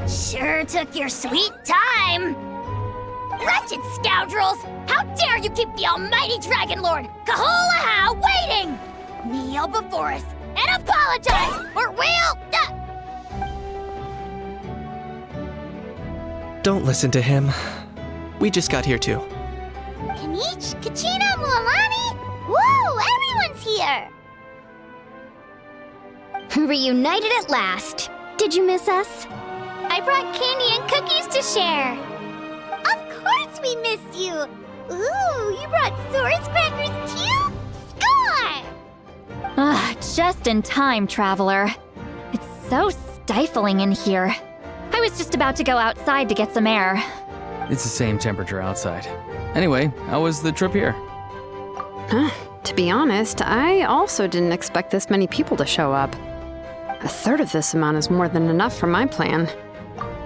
Sure took your sweet time. Wretched scoundrels! How dare you keep the almighty Dragon Lord, Kahulaha, waiting! Kneel before us and apologize, or we'll... Don't listen to him. We just got here too. Kanich, Kachina, Mualani? Woo! Everyone's here! Reunited at last. Did you miss us? I brought candy and cookies to share. Of course we missed you! Ooh, you brought Source crackers too? Score! Just in time, Traveler. It's so stifling in here. I was just about to go outside to get some air. It's the same temperature outside. Anyway, how was the trip here? To be honest, I also didn't expect this many people to show up. A third of this amount is more than enough for my plan.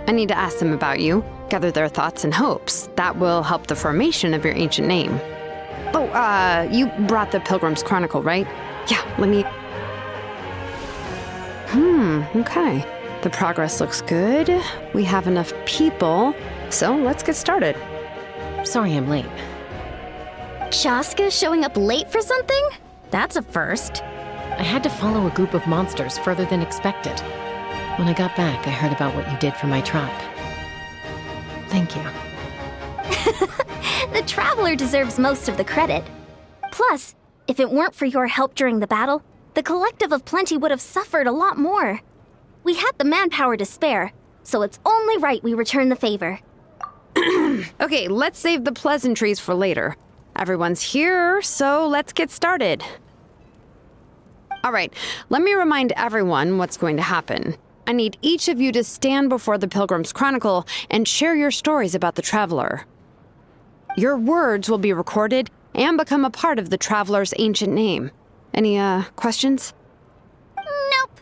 I need to ask them about you, gather their thoughts and hopes. That will help the formation of your ancient name. Oh, you brought the Pilgrim's Chronicle, right? Yeah, let me... Okay. The progress looks good. We have enough people, so let's get started. Sorry I'm late. Chaska showing up late for something? That's a first. I had to follow a group of monsters further than expected. When I got back, I heard about what you did for my tribe. Thank you. The Traveler deserves most of the credit. Plus, if it weren't for your help during the battle, the Collective of Plenty would have suffered a lot more. We had the manpower to spare, so it's only right we return the favor. Okay, let's save the pleasantries for later. Everyone's here, so let's get started. All right, let me remind everyone what's going to happen. I need each of you to stand before the Pilgrim's Chronicle and share your stories about the Traveler. Your words will be recorded and become a part of the Traveler's ancient name. Any, questions? Nope.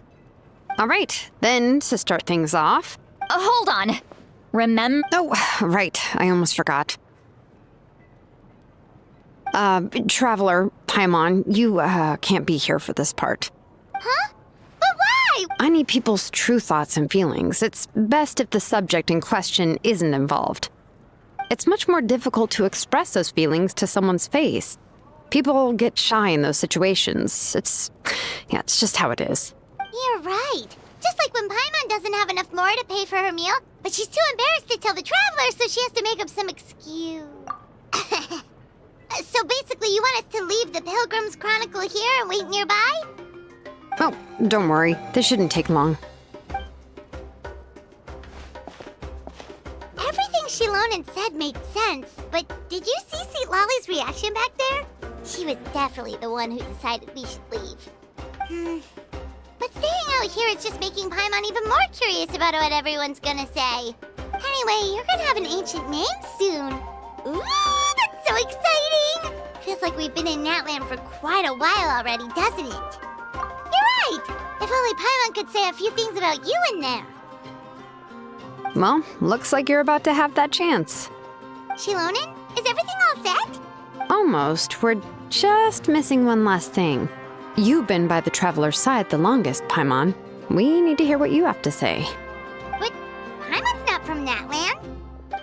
All right, then to start things off... Hold on. Remember... Oh, right, I almost forgot. Traveler, Paimon, you, can't be here for this part. Huh? But why? I need people's true thoughts and feelings. It's best if the subject in question isn't involved. It's much more difficult to express those feelings to someone's face. People get shy in those situations. It's just how it is. You're right. Just like when Paimon doesn't have enough more to pay for her meal, but she's too embarrassed to tell the Traveler, so she has to make up some excuse. So basically, you want us to leave the Pilgrim's Chronicle here and wait nearby? Oh, don't worry. This shouldn't take long. Everything Shilonen said made sense, but did you see Sweet Lolly's reaction back there? She was definitely the one who decided we should leave. But staying out here is just making Paimon even more curious about what everyone's gonna say. Anyway, you're gonna have an ancient name soon. Ooh, that's so exciting! Feels like we've been in Natlan for quite a while already, doesn't it? You're right! If only Paimon could say a few things about you in there. Well, looks like you're about to have that chance. Shilonen, is everything all set? Almost. We're just missing one last thing. You've been by the Traveler's side the longest, Paimon. We need to hear what you have to say. But Paimon's not from Natlan.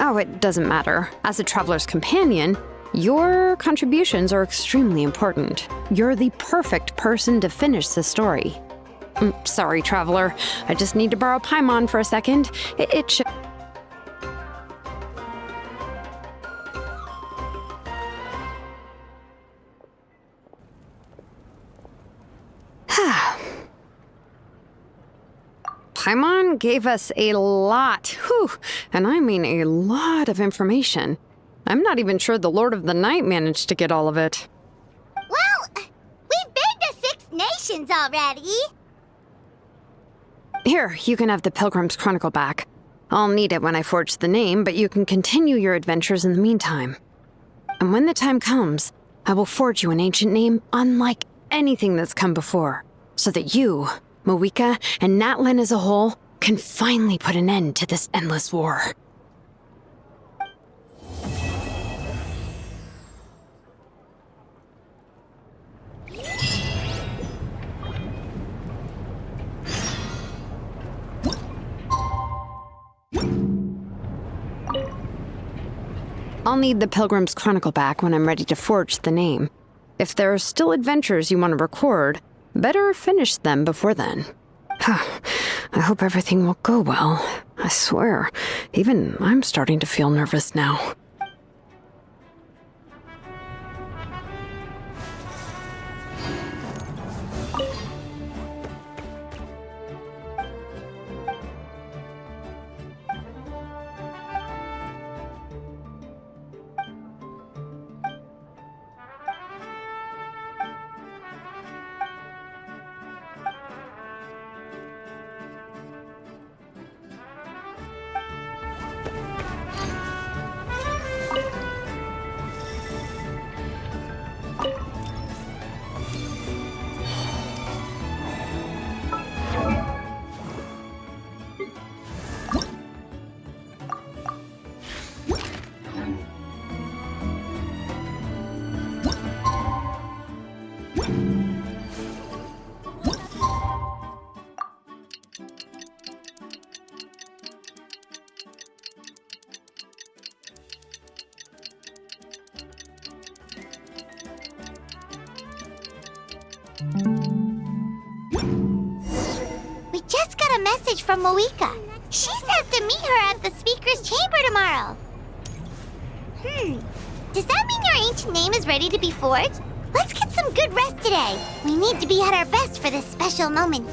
Oh, it doesn't matter. As a Traveler's companion, your contributions are extremely important. You're the perfect person to finish the story. Sorry, Traveler. I just need to borrow Paimon for a second. It should... Paimon gave us a lot, and I mean a lot of information. I'm not even sure the Lord of the Night managed to get all of it. Well, we've been to 6 nations already. Here, you can have the Pilgrim's Chronicle back. I'll need it when I forge the name, but you can continue your adventures in the meantime. And when the time comes, I will forge you an ancient name unlike anything that's come before, so that you, Moeka, and Natlan as a whole can finally put an end to this endless war. I'll need the Pilgrim's Chronicle back when I'm ready to forge the name. If there are still adventures you want to record, better finish them before then. I hope everything will go well. I swear, even I'm starting to feel nervous now. We just got a message from Moika. She says to meet her at the speaker's chamber tomorrow. Does that mean your ancient name is ready to be forged? Let's get some good rest today. We need to be at our best for this special moment.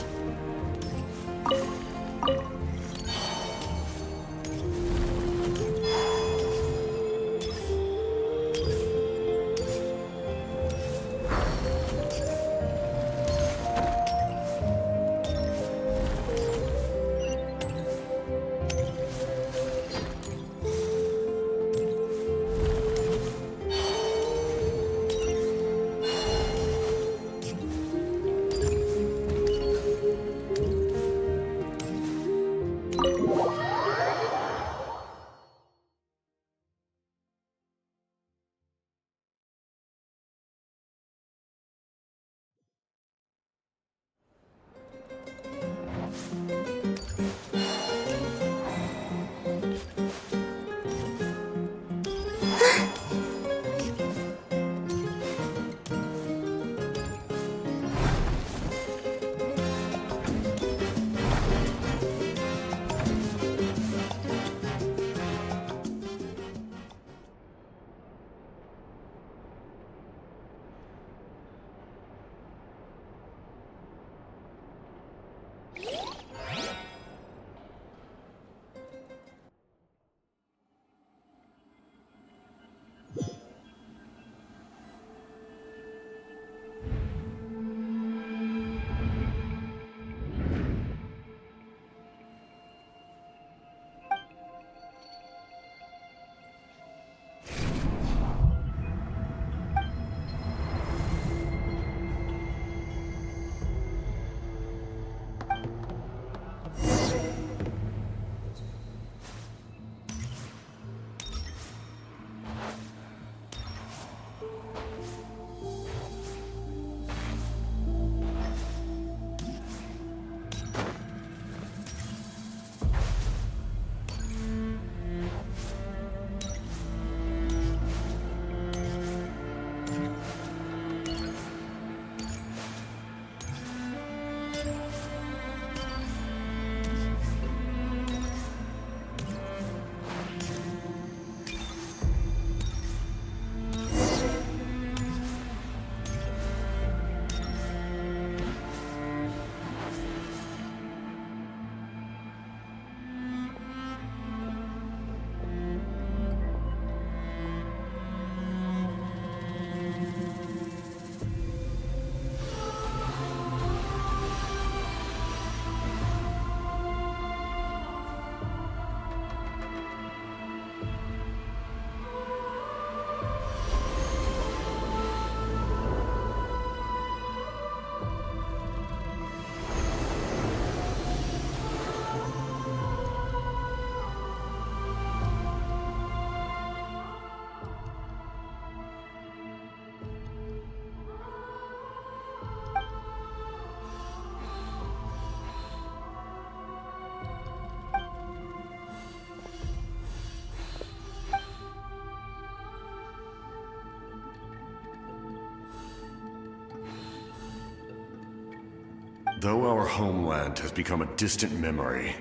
Though our homeland has become a distant memory,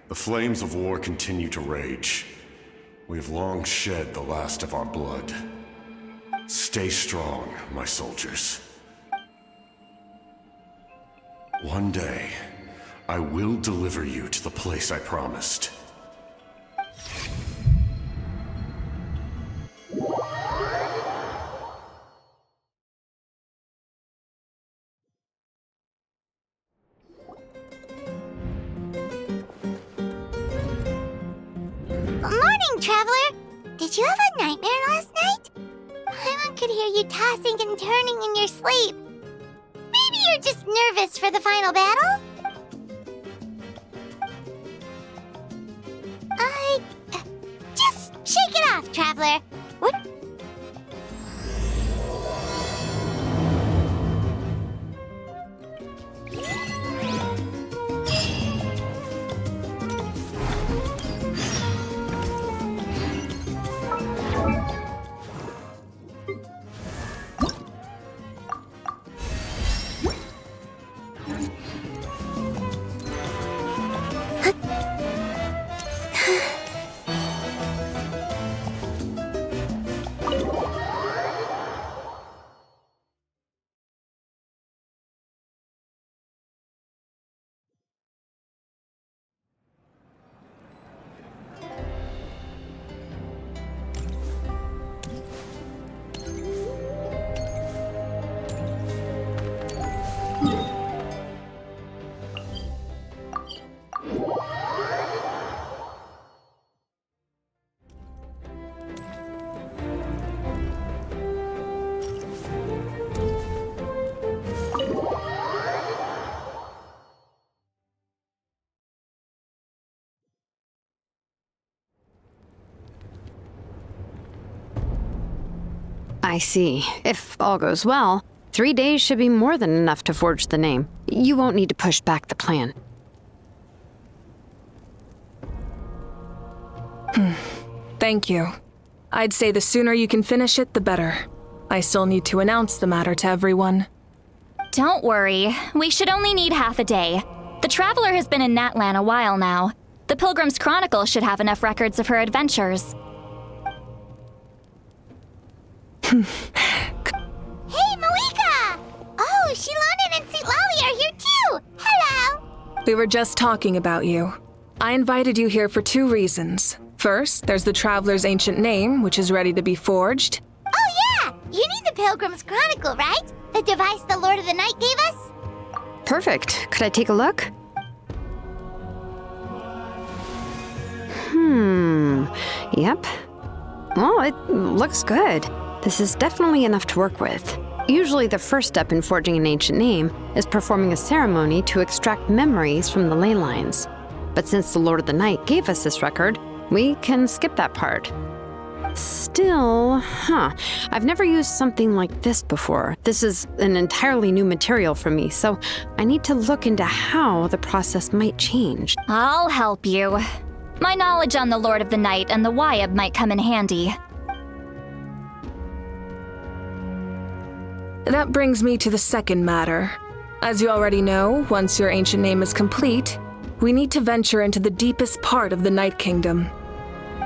the flames of war continue to rage. We have long shed the last of our blood. Stay strong, my soldiers. One day, I will deliver you to the place I promised. Morning, Traveler! Did you have a nightmare last night? Paimon could hear you tossing and turning in your sleep. Maybe you're just nervous for the final battle? Just shake it off, Traveler. What? I see. If all goes well, 3 days should be more than enough to forge the name. You won't need to push back the plan. Thank you. I'd say the sooner you can finish it, the better. I still need to announce the matter to everyone. Don't worry, we should only need half a day. The Traveler has been in Natlan a while now. The Pilgrim's Chronicle should have enough records of her adventures. Hey, Malika! Oh, Shilonen and St. Lolly are here too! Hello! We were just talking about you. I invited you here for 2 reasons. First, there's the Traveler's ancient name, which is ready to be forged. Oh yeah! You need the Pilgrim's Chronicle, right? The device the Lord of the Night gave us? Perfect. Could I take a look? Yep. Well, it looks good. This is definitely enough to work with. Usually the first step in forging an ancient name is performing a ceremony to extract memories from the ley lines. But since the Lord of the Night gave us this record, we can skip that part. Still, I've never used something like this before. This is an entirely new material for me, so I need to look into how the process might change. I'll help you. My knowledge on the Lord of the Night and the Wyab might come in handy. That brings me to the second matter. As you already know, once your ancient name is complete, we need to venture into the deepest part of the Night Kingdom.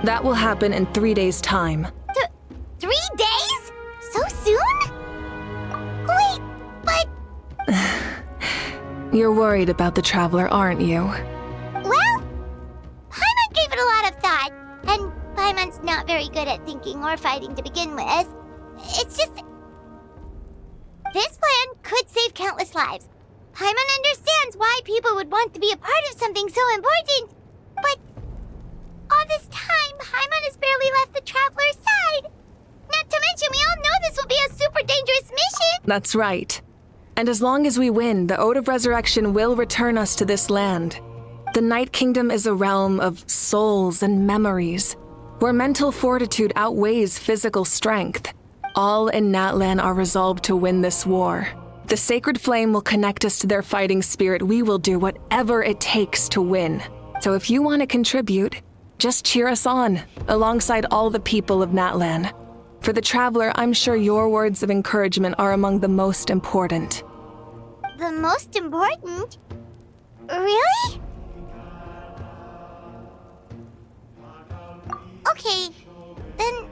That will happen in 3 days' time. 3 days? So soon? Wait, but... You're worried about the Traveler, aren't you? Well, Paimon gave it a lot of thought, and Paimon's not very good at thinking or fighting to begin with. It's just... This plan could save countless lives. Paimon understands why people would want to be a part of something so important, but all this time, Paimon has barely left the Traveler's side. Not to mention, we all know this will be a super dangerous mission. That's right. And as long as we win, the Ode of Resurrection will return us to this land. The Night Kingdom is a realm of souls and memories, where mental fortitude outweighs physical strength. All in Natlan are resolved to win this war. The sacred flame will connect us to their fighting spirit. We will do whatever it takes to win. So if you want to contribute, just cheer us on, alongside all the people of Natlan. For the Traveler, I'm sure your words of encouragement are among the most important. the most important? Really? Okay, then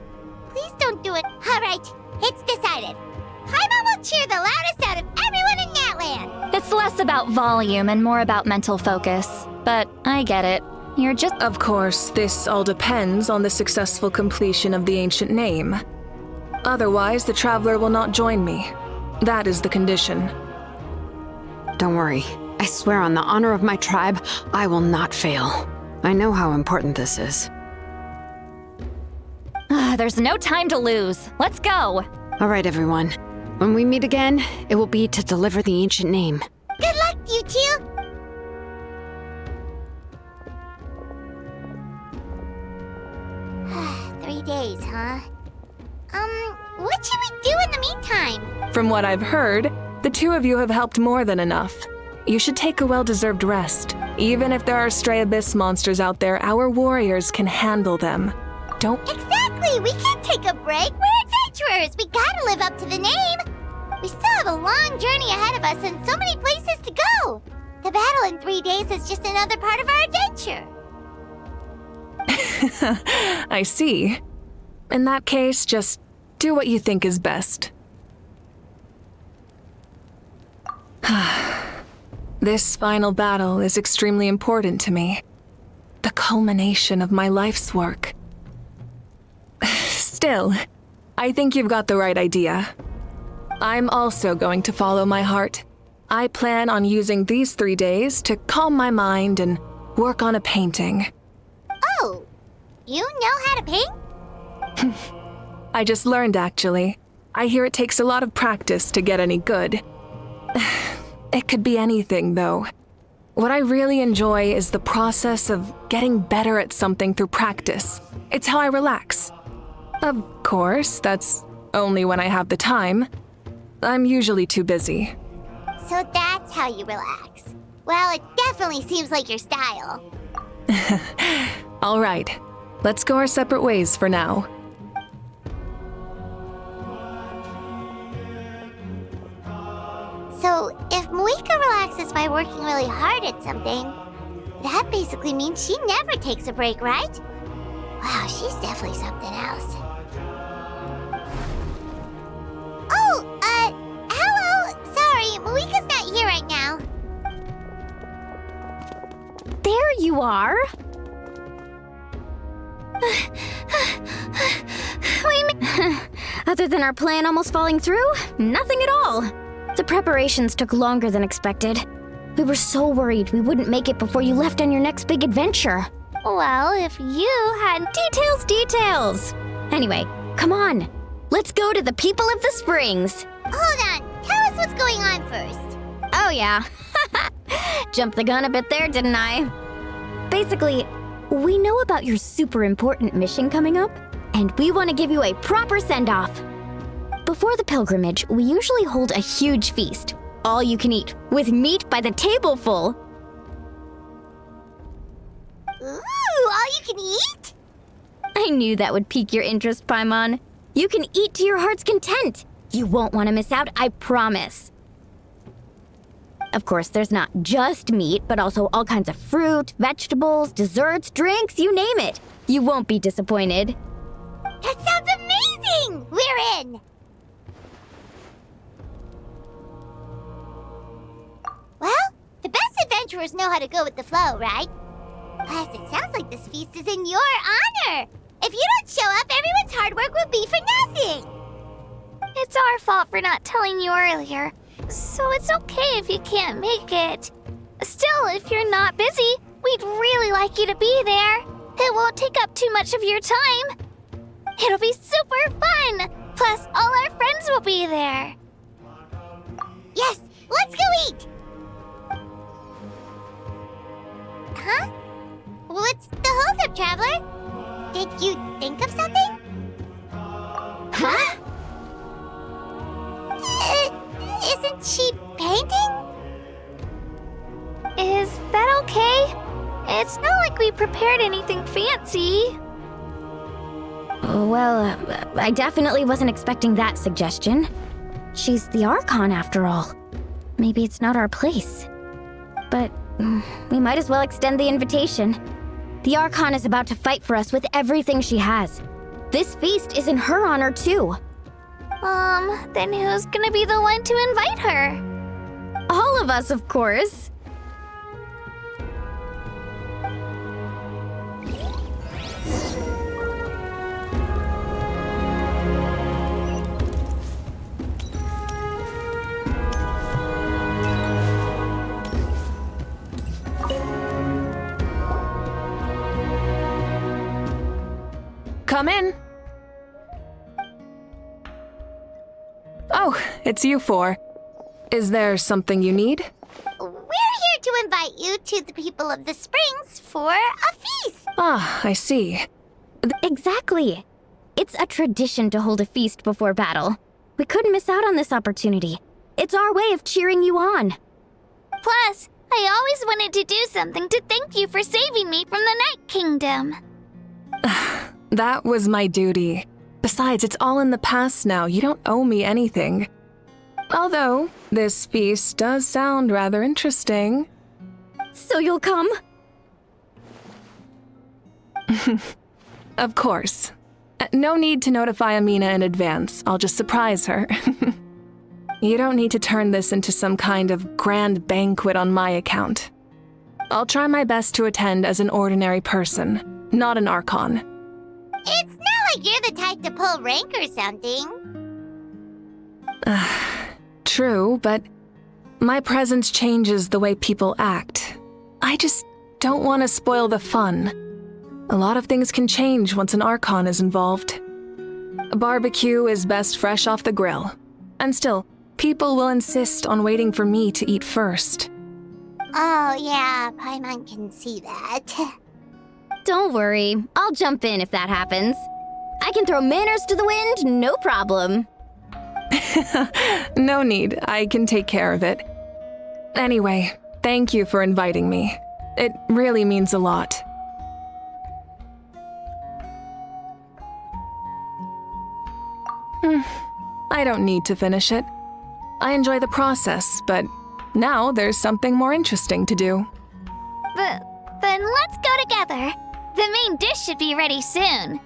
please don't do it. Alright, it's decided. Paimon will cheer the loudest out of everyone in Natlan. It's less about volume and more about mental focus. But I get it. You're just. Of course, this all depends on the successful completion of the ancient name. Otherwise, the traveler will not join me. That is the condition. Don't worry. I swear on the honor of my tribe, I will not fail. I know how important this is. There's no time to lose. Let's go. All right, everyone. When we meet again, it will be to deliver the ancient name. Good luck, you two! 3 days, huh? What should we do in the meantime? From what I've heard, the two of you have helped more than enough. You should take a well-deserved rest. Even if there are stray abyss monsters out there, our warriors can handle them. Don't... Exactly! We can't take a break! We're adventurers! We gotta live up to the name! We still have a long journey ahead of us and so many places to go! The battle in 3 days is just another part of our adventure! I see. In that case, just do what you think is best. This final battle is extremely important to me. The culmination of my life's work. Still, I think you've got the right idea. I'm also going to follow my heart. I plan on using these 3 days to calm my mind and work on a painting. Oh, you know how to paint? I just learned, actually. I hear it takes a lot of practice to get any good. It could be anything, though. What I really enjoy is the process of getting better at something through practice. It's how I relax. Of course, that's only when I have the time. I'm usually too busy. So that's how you relax. Well, it definitely seems like your style. All right, let's go our separate ways for now. So, if Moika relaxes by working really hard at something, that basically means she never takes a break, right? Wow, she's definitely something else. Oh, hello! Sorry, Moika's not here right now. There you are. Other than our plan almost falling through, nothing at all. The preparations took longer than expected. We were so worried we wouldn't make it before you left on your next big adventure. Well, if you had... Details! Anyway, come on. Let's go to the people of the Springs. Hold on, tell us what's going on first. Oh, yeah. Jumped the gun a bit there, didn't I? Basically, we know about your super important mission coming up, and we want to give you a proper send-off. Before the pilgrimage, we usually hold a huge feast. All you can eat, with meat by the tableful. Ooh, all you can eat? I knew that would pique your interest, Paimon. You can eat to your heart's content. You won't want to miss out, I promise. Of course, there's not just meat, but also all kinds of fruit, vegetables, desserts, drinks, you name it. You won't be disappointed. That sounds amazing! We're in! Well, the best adventurers know how to go with the flow, right? Plus, it sounds like this feast is in your honor! If you don't show up, everyone's hard work will be for nothing! It's our fault for not telling you earlier, so it's okay if you can't make it. Still, if you're not busy, we'd really like you to be there. It won't take up too much of your time. It'll be super fun! Plus, all our friends will be there. Yes, let's go eat! Huh? What's the holdup, Traveler? Did you think of something? Huh? Isn't she painting? Is that okay? It's not like we prepared anything fancy. Well, I definitely wasn't expecting that suggestion. She's the Archon after all. maybe it's not our place. But we might as well extend the invitation. The Archon is about to fight for us with everything she has. This feast is in her honor, too. Then who's gonna be the one to invite her? All of us, of course. Come in. Oh, it's you four. Is there something you need? We're here to invite you to the people of the Springs for a feast. Ah, I see. Exactly. It's a tradition to hold a feast before battle. We couldn't miss out on this opportunity. It's our way of cheering you on. Plus, I always wanted to do something to thank you for saving me from the Night Kingdom. That was my duty. Besides, it's all in the past now. You don't owe me anything. Although, this feast does sound rather interesting. So you'll come? Of course. No need to notify Amina in advance. I'll just surprise her. You don't need to turn this into some kind of grand banquet on my account. I'll try my best to attend as an ordinary person, not an Archon. It's not like you're the type to pull rank or something. True, but my presence changes the way people act. I just don't want to spoil the fun. A lot of things can change once an Archon is involved. A barbecue is best fresh off the grill. And still, people will insist on waiting for me to eat first. Oh, yeah, Paimon can see that. Don't worry, I'll jump in if that happens. I can throw manners to the wind, no problem. No need, I can take care of it. Anyway, thank you for inviting me. It really means a lot. I don't need to finish it. I enjoy the process, but now there's something more interesting to do. Then let's go together. The main dish should be ready soon.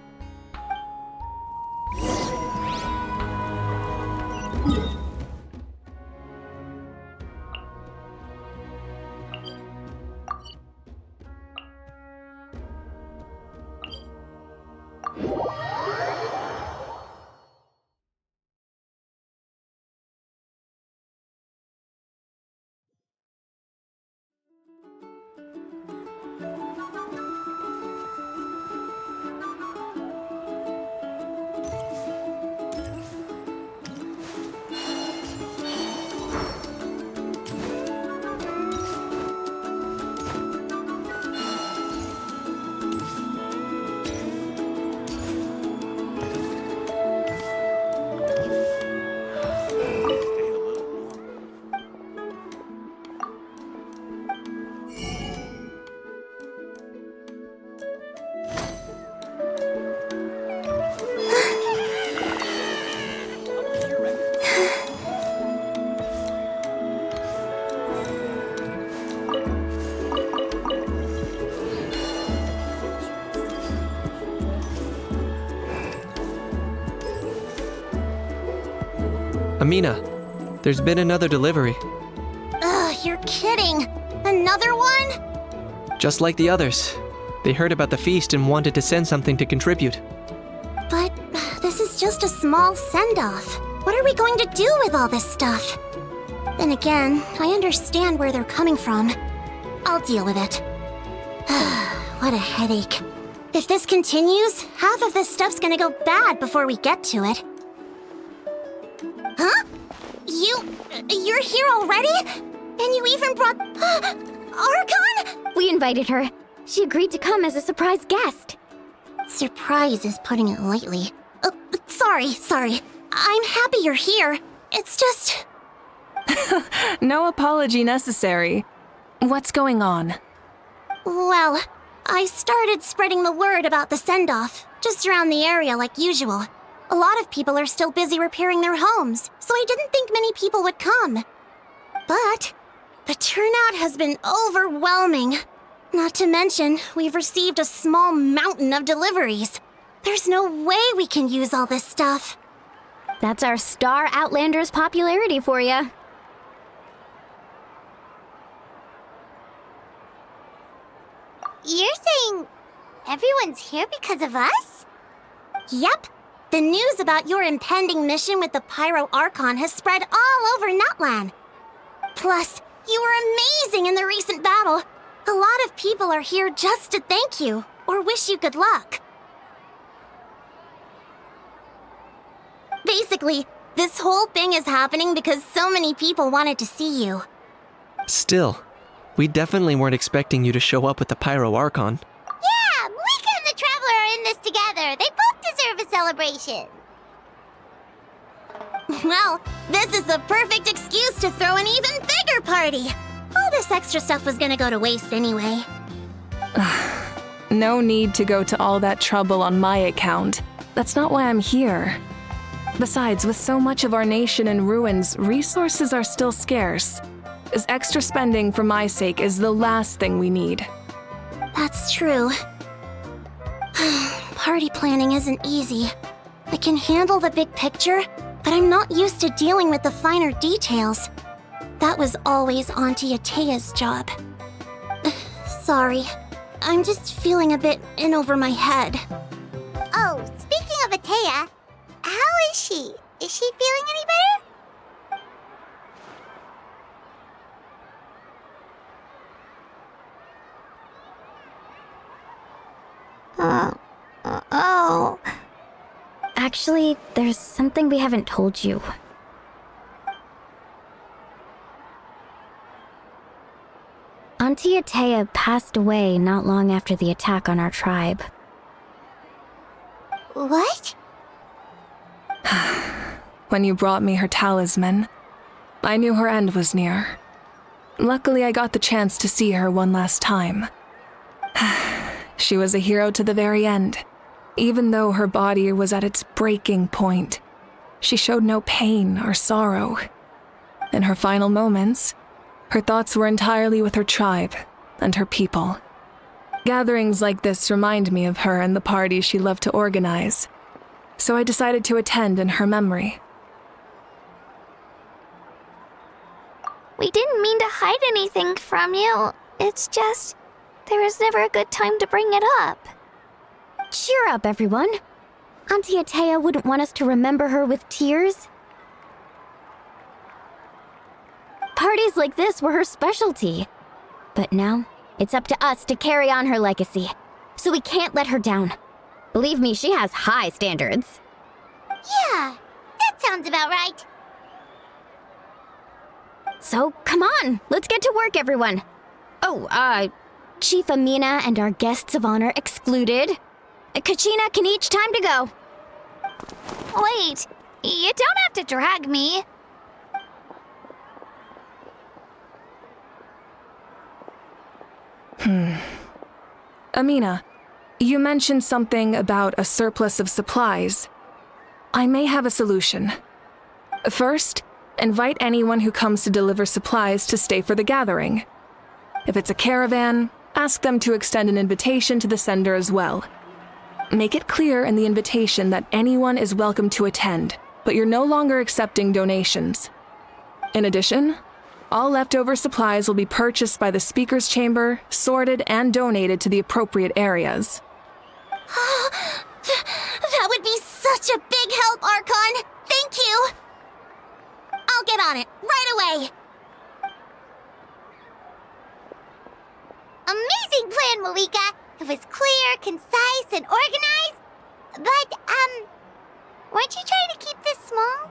Amina, there's been another delivery. Ugh, you're kidding. Another one? Just like the others. They heard about the feast and wanted to send something to contribute. But this is just a small send-off. What are we going to do with all this stuff? Then again, I understand where they're coming from. I'll deal with it. What a headache. If this continues, half of this stuff's gonna go bad before we get to it. Huh? You're here already? And you even brought... Archon? We invited her. She agreed to come as a surprise guest. Surprise is putting it lightly. Sorry. I'm happy you're here. It's just... No apology necessary. What's going on? Well, I started spreading the word about the send-off, just around the area like usual. A lot of people are still busy repairing their homes, so I didn't think many people would come. But the turnout has been overwhelming. Not to mention, we've received a small mountain of deliveries. There's no way we can use all this stuff. That's our Star Outlander's popularity for you. You're saying everyone's here because of us? Yep. The news about your impending mission with the Pyro Archon has spread all over Natlan. Plus, you were amazing in the recent battle. A lot of people are here just to thank you, or wish you good luck. Basically, this whole thing is happening because so many people wanted to see you. Still, we definitely weren't expecting you to show up with the Pyro Archon. Yeah, Malika and the Traveler are in this together. They both deserve a celebration. Well, this is the perfect excuse to throw an even bigger party. All this extra stuff was gonna go to waste anyway. No need to go to all that trouble on my account. That's not why I'm here. Besides, with so much of our nation in ruins, resources are still scarce. This extra spending for my sake is the last thing we need. That's true. Party planning isn't easy. I can handle the big picture, but I'm not used to dealing with the finer details. That was always Auntie Atea's job. Sorry. I'm just feeling a bit in over my head. Oh, speaking of Atea, how is she? Is she feeling any better? Oh. Actually, there's something we haven't told you. Auntie Atea passed away not long after the attack on our tribe. What? When you brought me her talisman, I knew her end was near. Luckily, I got the chance to see her one last time. She was a hero to the very end. Even though her body was at its breaking point, she showed no pain or sorrow. In her final moments, her thoughts were entirely with her tribe and her people. Gatherings like this remind me of her and the parties she loved to organize, so I decided to attend in her memory. We didn't mean to hide anything from you. It's just, there was never a good time to bring it up. Cheer up, everyone. Auntie Atea wouldn't want us to remember her with tears. Parties like this were her specialty. But now, it's up to us to carry on her legacy. So we can't let her down. Believe me, she has high standards. Yeah, that sounds about right. So, come on, let's get to work, everyone. Oh, Chief Amina and our guests of honor excluded. Kachina can each time to go. Wait, you don't have to drag me. Amina, you mentioned something about a surplus of supplies. I may have a solution. First, invite anyone who comes to deliver supplies to stay for the gathering. If it's a caravan, ask them to extend an invitation to the sender as well. Make it clear in the invitation that anyone is welcome to attend, but you're no longer accepting donations. In addition, all leftover supplies will be purchased by the speaker's chamber, sorted, and donated to the appropriate areas. That would be such a big help, Archon! Thank you! I'll get on it, right away! Amazing plan, Malika! It was clear, concise, and organized. But, weren't you trying to keep this small?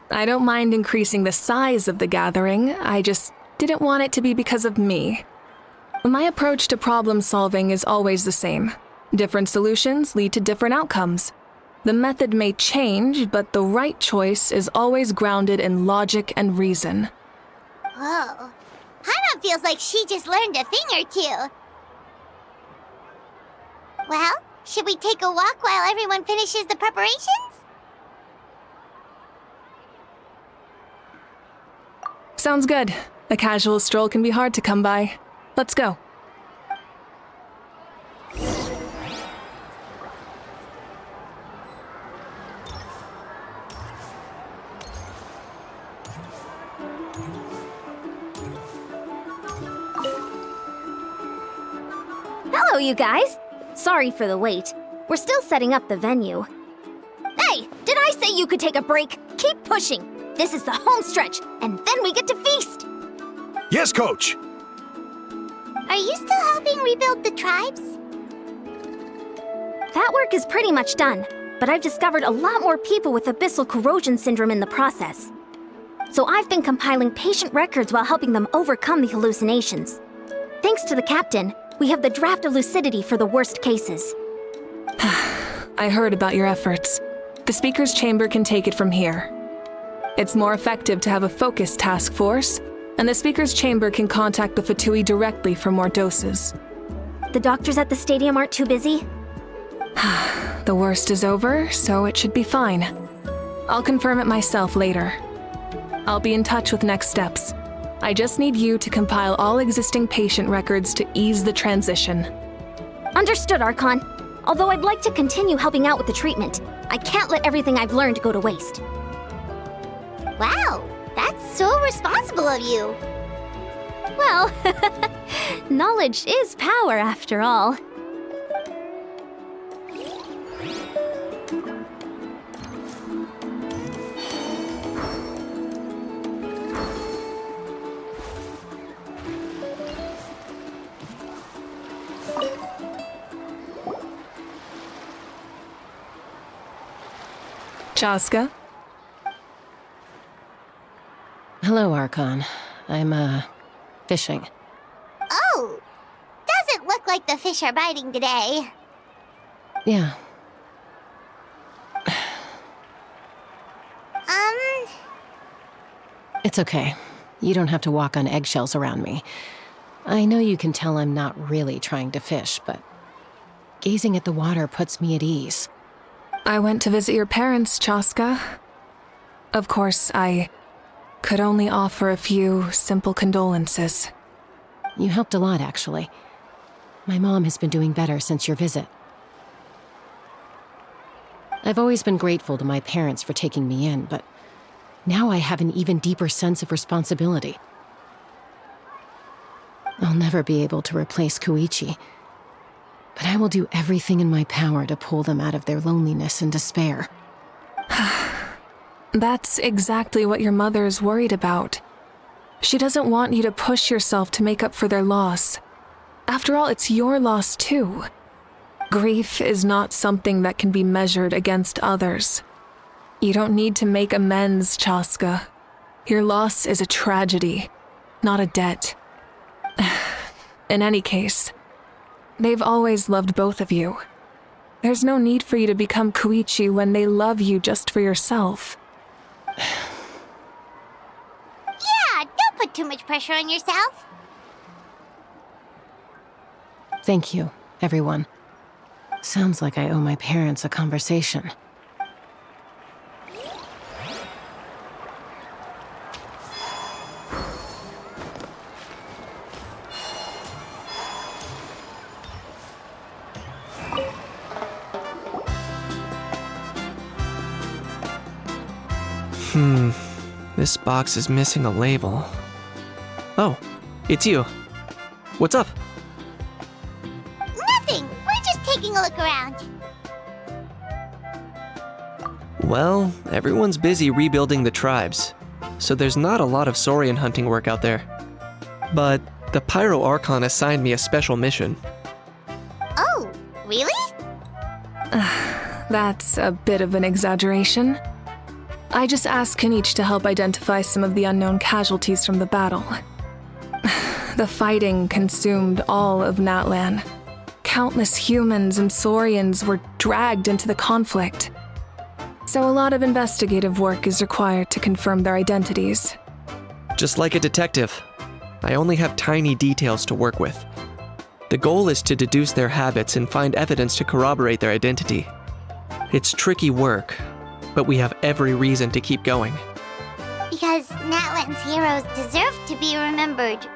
I don't mind increasing the size of the gathering, I just didn't want it to be because of me. My approach to problem solving is always the same. Different solutions lead to different outcomes. The method may change, but the right choice is always grounded in logic and reason. Whoa. Hana feels like she just learned a thing or two. Well, should we take a walk while everyone finishes the preparations? Sounds good. A casual stroll can be hard to come by. Let's go. Hello, you guys. Sorry for the wait. We're still setting up the venue. Hey, did I say you could take a break? Keep pushing. This is the home stretch, and then we get to feast. Yes, Coach! Are you still helping rebuild the tribes? That work is pretty much done, but I've discovered a lot more people with abyssal corrosion syndrome in the process. So I've been compiling patient records while helping them overcome the hallucinations. Thanks to the captain, we have the draft of lucidity for the worst cases. I heard about your efforts. The Speaker's Chamber can take it from here. It's more effective to have a focused task force, and the Speaker's Chamber can contact the Fatui directly for more doses. The doctors at the stadium aren't too busy? The worst is over, so it should be fine. I'll confirm it myself later. I'll be in touch with next steps. I just need you to compile all existing patient records to ease the transition. Understood, Archon. Although I'd like to continue helping out with the treatment, I can't let everything I've learned go to waste. Wow, that's so responsible of you. Well, knowledge is power after all. Chaska? Hello, Archon. I'm, fishing. Oh, doesn't look like the fish are biting today. Yeah. It's okay. You don't have to walk on eggshells around me. I know you can tell I'm not really trying to fish, but gazing at the water puts me at ease. I went to visit your parents, Chaska. Of course, I could only offer a few simple condolences. You helped a lot, actually. My mom has been doing better since your visit. I've always been grateful to my parents for taking me in, but now I have an even deeper sense of responsibility. I'll never be able to replace Koichi, but I will do everything in my power to pull them out of their loneliness and despair. That's exactly what your mother is worried about. She doesn't want you to push yourself to make up for their loss. After all, it's your loss too. Grief is not something that can be measured against others. You don't need to make amends, Chaska. Your loss is a tragedy, not a debt. In any case, they've always loved both of you. There's no need for you to become Koichi when they love you just for yourself. Yeah, don't put too much pressure on yourself. Thank you, everyone. Sounds like I owe my parents a conversation. This box is missing a label. Oh, it's you. What's up? Nothing. We're just taking a look around. Well, everyone's busy rebuilding the tribes, so there's not a lot of Saurian hunting work out there. But the Pyro Archon assigned me a special mission. Oh, really? That's a bit of an exaggeration. I just asked Kenichi to help identify some of the unknown casualties from the battle. The fighting consumed all of Natlan. Countless humans and Saurians were dragged into the conflict. So a lot of investigative work is required to confirm their identities. Just like a detective, I only have tiny details to work with. The goal is to deduce their habits and find evidence to corroborate their identity. It's tricky work, but we have every reason to keep going. Because Natlan's heroes deserve to be remembered,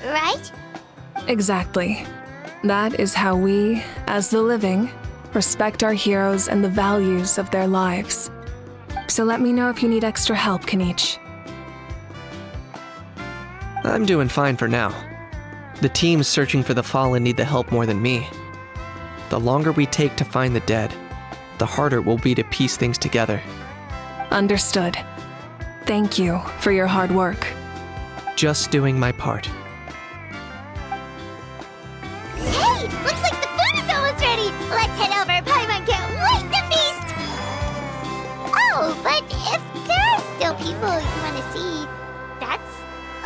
right? Exactly. That is how we, as the living, respect our heroes and the values of their lives. So let me know if you need extra help, Kenichi. I'm doing fine for now. The teams searching for the fallen need the help more than me. The longer we take to find the dead, the harder it will be to piece things together. Understood. Thank you for your hard work. Just doing my part. Hey, looks like the food is almost ready. Let's head over. Paimon can't wait to feast. Oh, but if there are still people you want to see, that's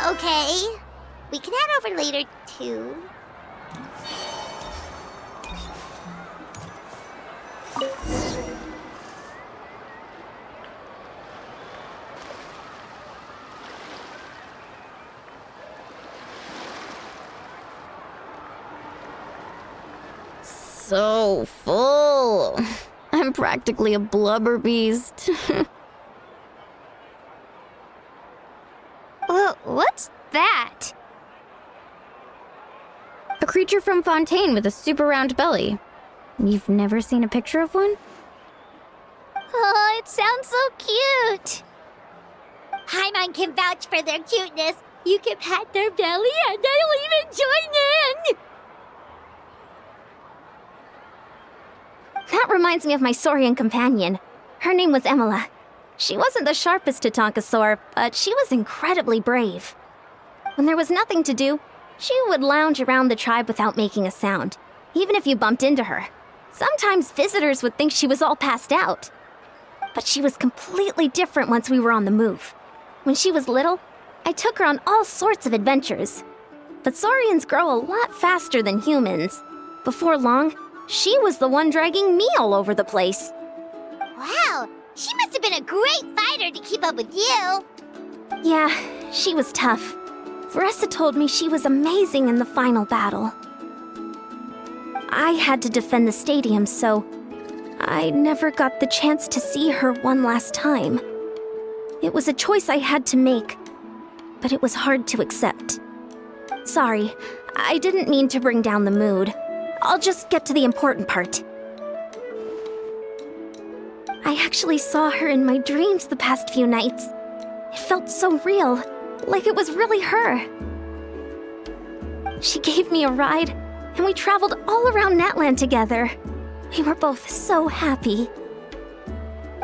okay. We can head over later, too. So full. I'm practically a blubber beast. What's that? A creature from Fontaine with a super round belly. You've never seen a picture of one? Oh, it sounds so cute. Paimon can vouch for their cuteness. You can pat their belly and they'll even join in. That reminds me of my Saurian companion. Her name was Emila. She wasn't the sharpest Tatankasaur, but she was incredibly brave. When there was nothing to do, she would lounge around the tribe without making a sound, even if you bumped into her. Sometimes visitors would think she was all passed out. But she was completely different once we were on the move. When she was little, I took her on all sorts of adventures. But Saurians grow a lot faster than humans. Before long, she was the one dragging me all over the place. Wow, she must have been a great fighter to keep up with you. Yeah, she was tough. Veressa told me she was amazing in the final battle. I had to defend the stadium, so I never got the chance to see her one last time. It was a choice I had to make, but it was hard to accept. Sorry, I didn't mean to bring down the mood. I'll just get to the important part. I actually saw her in my dreams the past few nights. It felt so real, like it was really her. She gave me a ride, and we traveled all around Natlan together. We were both so happy.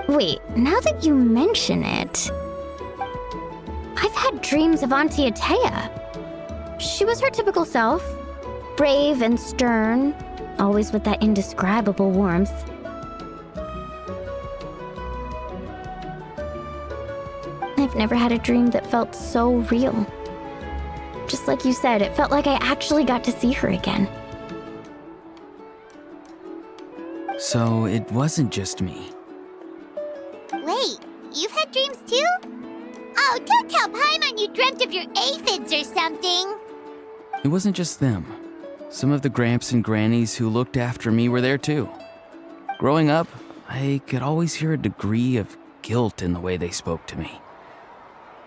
Wait, now that you mention it, I've had dreams of Auntie Atea. She was her typical self, brave and stern, always with that indescribable warmth. I've never had a dream that felt so real. Just like you said, it felt like I actually got to see her again. So it wasn't just me. Wait, you've had dreams too? Oh, don't tell Paimon you dreamt of your aphids or something. It wasn't just them. Some of the Gramps and Grannies who looked after me were there too. Growing up, I could always hear a degree of guilt in the way they spoke to me.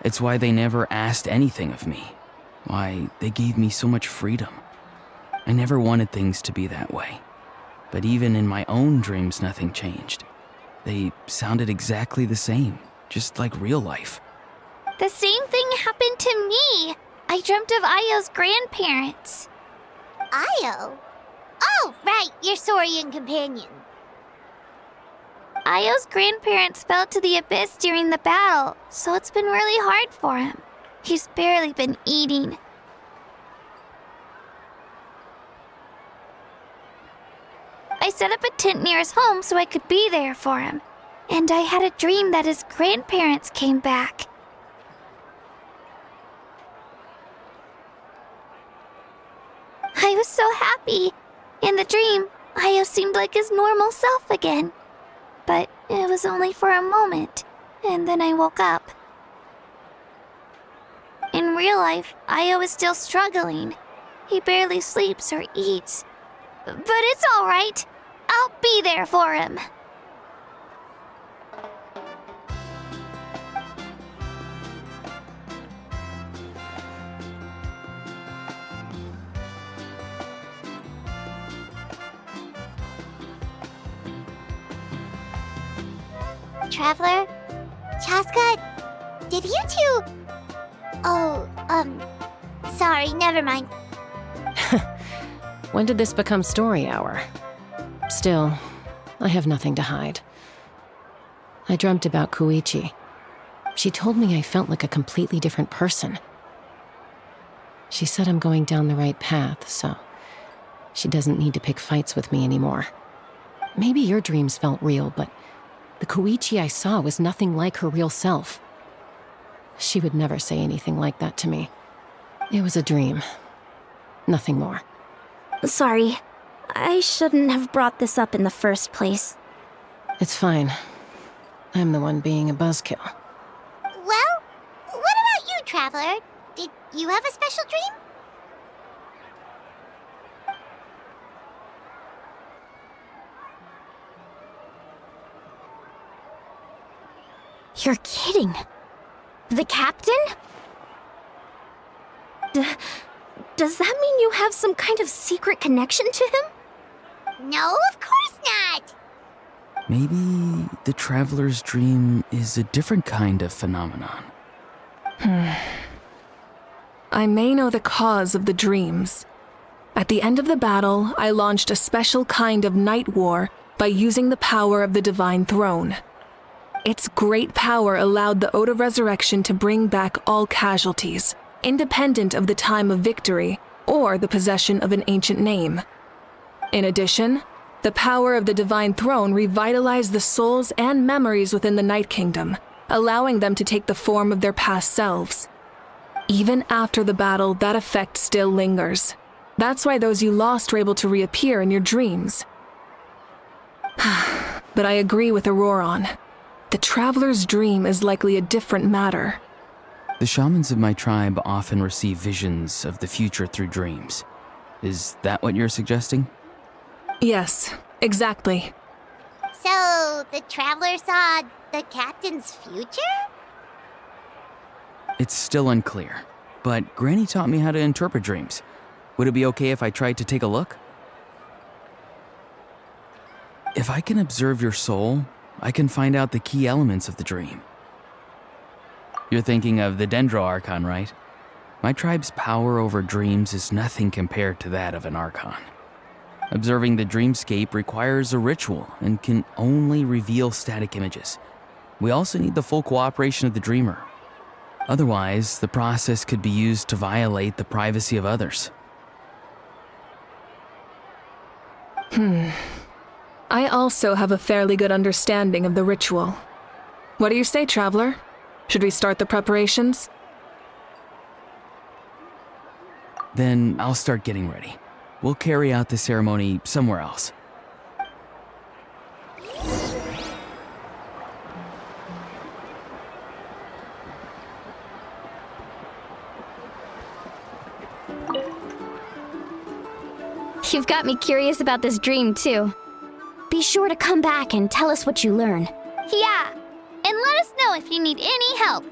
It's why they never asked anything of me. Why they gave me so much freedom. I never wanted things to be that way. But even in my own dreams, nothing changed. They sounded exactly the same, just like real life. The same thing happened to me. I dreamt of Ayo's grandparents. Ayo? Oh, right, your Saurian companion. Ayo's grandparents fell to the abyss during the battle, so it's been really hard for him. He's barely been eating. I set up a tent near his home so I could be there for him. And I had a dream that his grandparents came back. I was so happy. In the dream, Ayo seemed like his normal self again. But it was only for a moment, and then I woke up. In real life, Ayo is still struggling. He barely sleeps or eats. But it's all right. I'll be there for him. Traveler. Chaska, did you two... Oh, sorry, never mind. When did this become story hour? Still, I have nothing to hide. I dreamt about Koichi. She told me I felt like a completely different person. She said I'm going down the right path, so she doesn't need to pick fights with me anymore. Maybe your dreams felt real, but the Koichi I saw was nothing like her real self. She would never say anything like that to me. It was a dream. Nothing more. Sorry. I shouldn't have brought this up in the first place. It's fine. I'm the one being a buzzkill. Well, what about you, Traveler? Did you have a special dream? You're kidding. The captain? Does that mean you have some kind of secret connection to him? No, of course not. Maybe the traveler's dream is a different kind of phenomenon. I may know the cause of the dreams. At the end of the battle, I launched a special kind of night war by using the power of the Divine Throne. Its great power allowed the Ode of Resurrection to bring back all casualties, independent of the time of victory or the possession of an ancient name. In addition, the power of the Divine Throne revitalized the souls and memories within the Night Kingdom, allowing them to take the form of their past selves. Even after the battle, that effect still lingers. That's why those you lost were able to reappear in your dreams. But I agree with Auroron. The Traveler's dream is likely a different matter. The shamans of my tribe often receive visions of the future through dreams. Is that what you're suggesting? Yes, exactly. So, the Traveler saw the captain's future? It's still unclear, but Granny taught me how to interpret dreams. Would it be okay if I tried to take a look? If I can observe your soul, I can find out the key elements of the dream. You're thinking of the Dendro Archon, right? My tribe's power over dreams is nothing compared to that of an Archon. Observing the dreamscape requires a ritual and can only reveal static images. We also need the full cooperation of the dreamer. Otherwise, the process could be used to violate the privacy of others. I also have a fairly good understanding of the ritual. What do you say, Traveler? Should we start the preparations? Then I'll start getting ready. We'll carry out the ceremony somewhere else. You've got me curious about this dream, too. Be sure to come back and tell us what you learn. Yeah, and let us know if you need any help.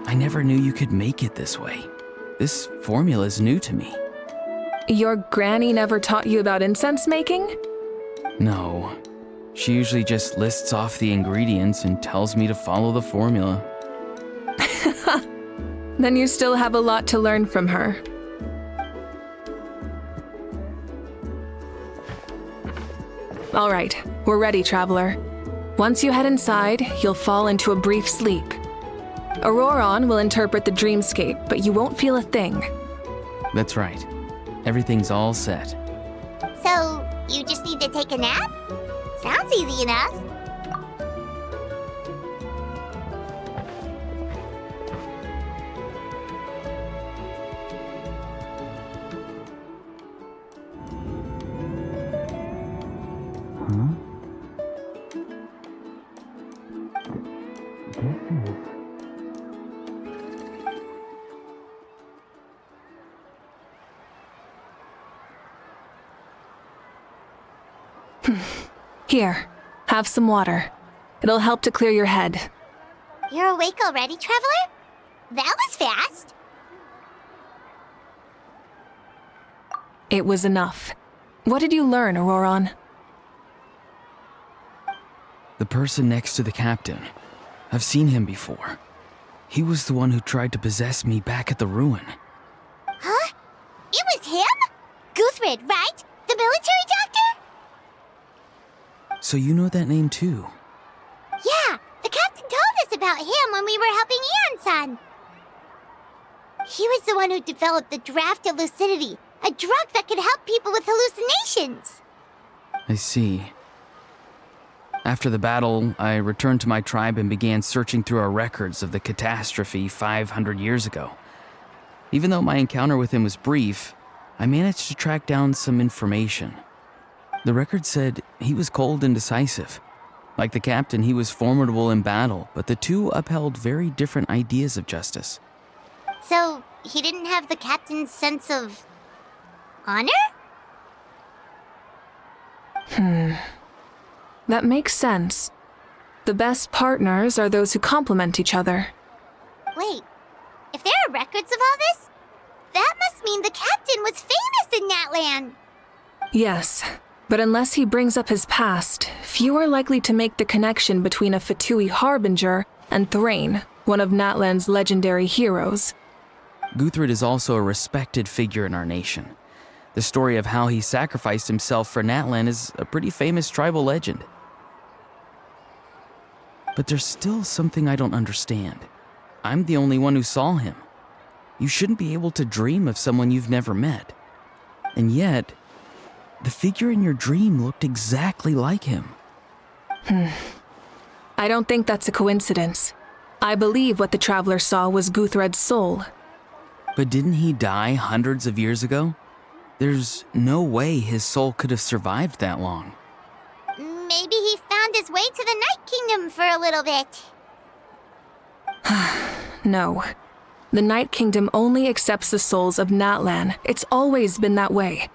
I never knew you could make it this way. This formula is new to me. Your granny never taught you about incense making? No. She usually just lists off the ingredients and tells me to follow the formula. Then you still have a lot to learn from her. All right, we're ready, Traveler. Once you head inside, you'll fall into a brief sleep. Auroron will interpret the dreamscape, but you won't feel a thing. That's right. Everything's all set. So, you just need to take a nap? Sounds easy enough. Here, have some water. It'll help to clear your head. You're awake already, Traveler? That was fast. It was enough. What did you learn, Auroron? The person next to the captain. I've seen him before. He was the one who tried to possess me back at the ruin. Huh? It was him? Guthred, right? The military doctor? So you know that name too? Yeah, the captain told us about him when we were helping Eon-san. He was the one who developed the draft of lucidity, a drug that could help people with hallucinations. I see. After the battle, I returned to my tribe and began searching through our records of the catastrophe 500 years ago. Even though my encounter with him was brief, I managed to track down some information. The record said he was cold and decisive. Like the captain, he was formidable in battle, but the two upheld very different ideas of justice. So, he didn't have the captain's sense of honor? That makes sense. The best partners are those who complement each other. Wait, if there are records of all this, that must mean the captain was famous in Natlan. Yes, but unless he brings up his past, few are likely to make the connection between a Fatui harbinger and Thrain, one of Natlan's legendary heroes. Guthred is also a respected figure in our nation. The story of how he sacrificed himself for Natlan is a pretty famous tribal legend. But there's still something I don't understand. I'm the only one who saw him. You shouldn't be able to dream of someone you've never met. And yet, the figure in your dream looked exactly like him. I don't think that's a coincidence. I believe what the Traveler saw was Guthred's soul. But didn't he die hundreds of years ago? There's no way his soul could have survived that long. Maybe he found his way to the Night Kingdom for a little bit. No. The Night Kingdom only accepts the souls of Natlan. It's always been that way.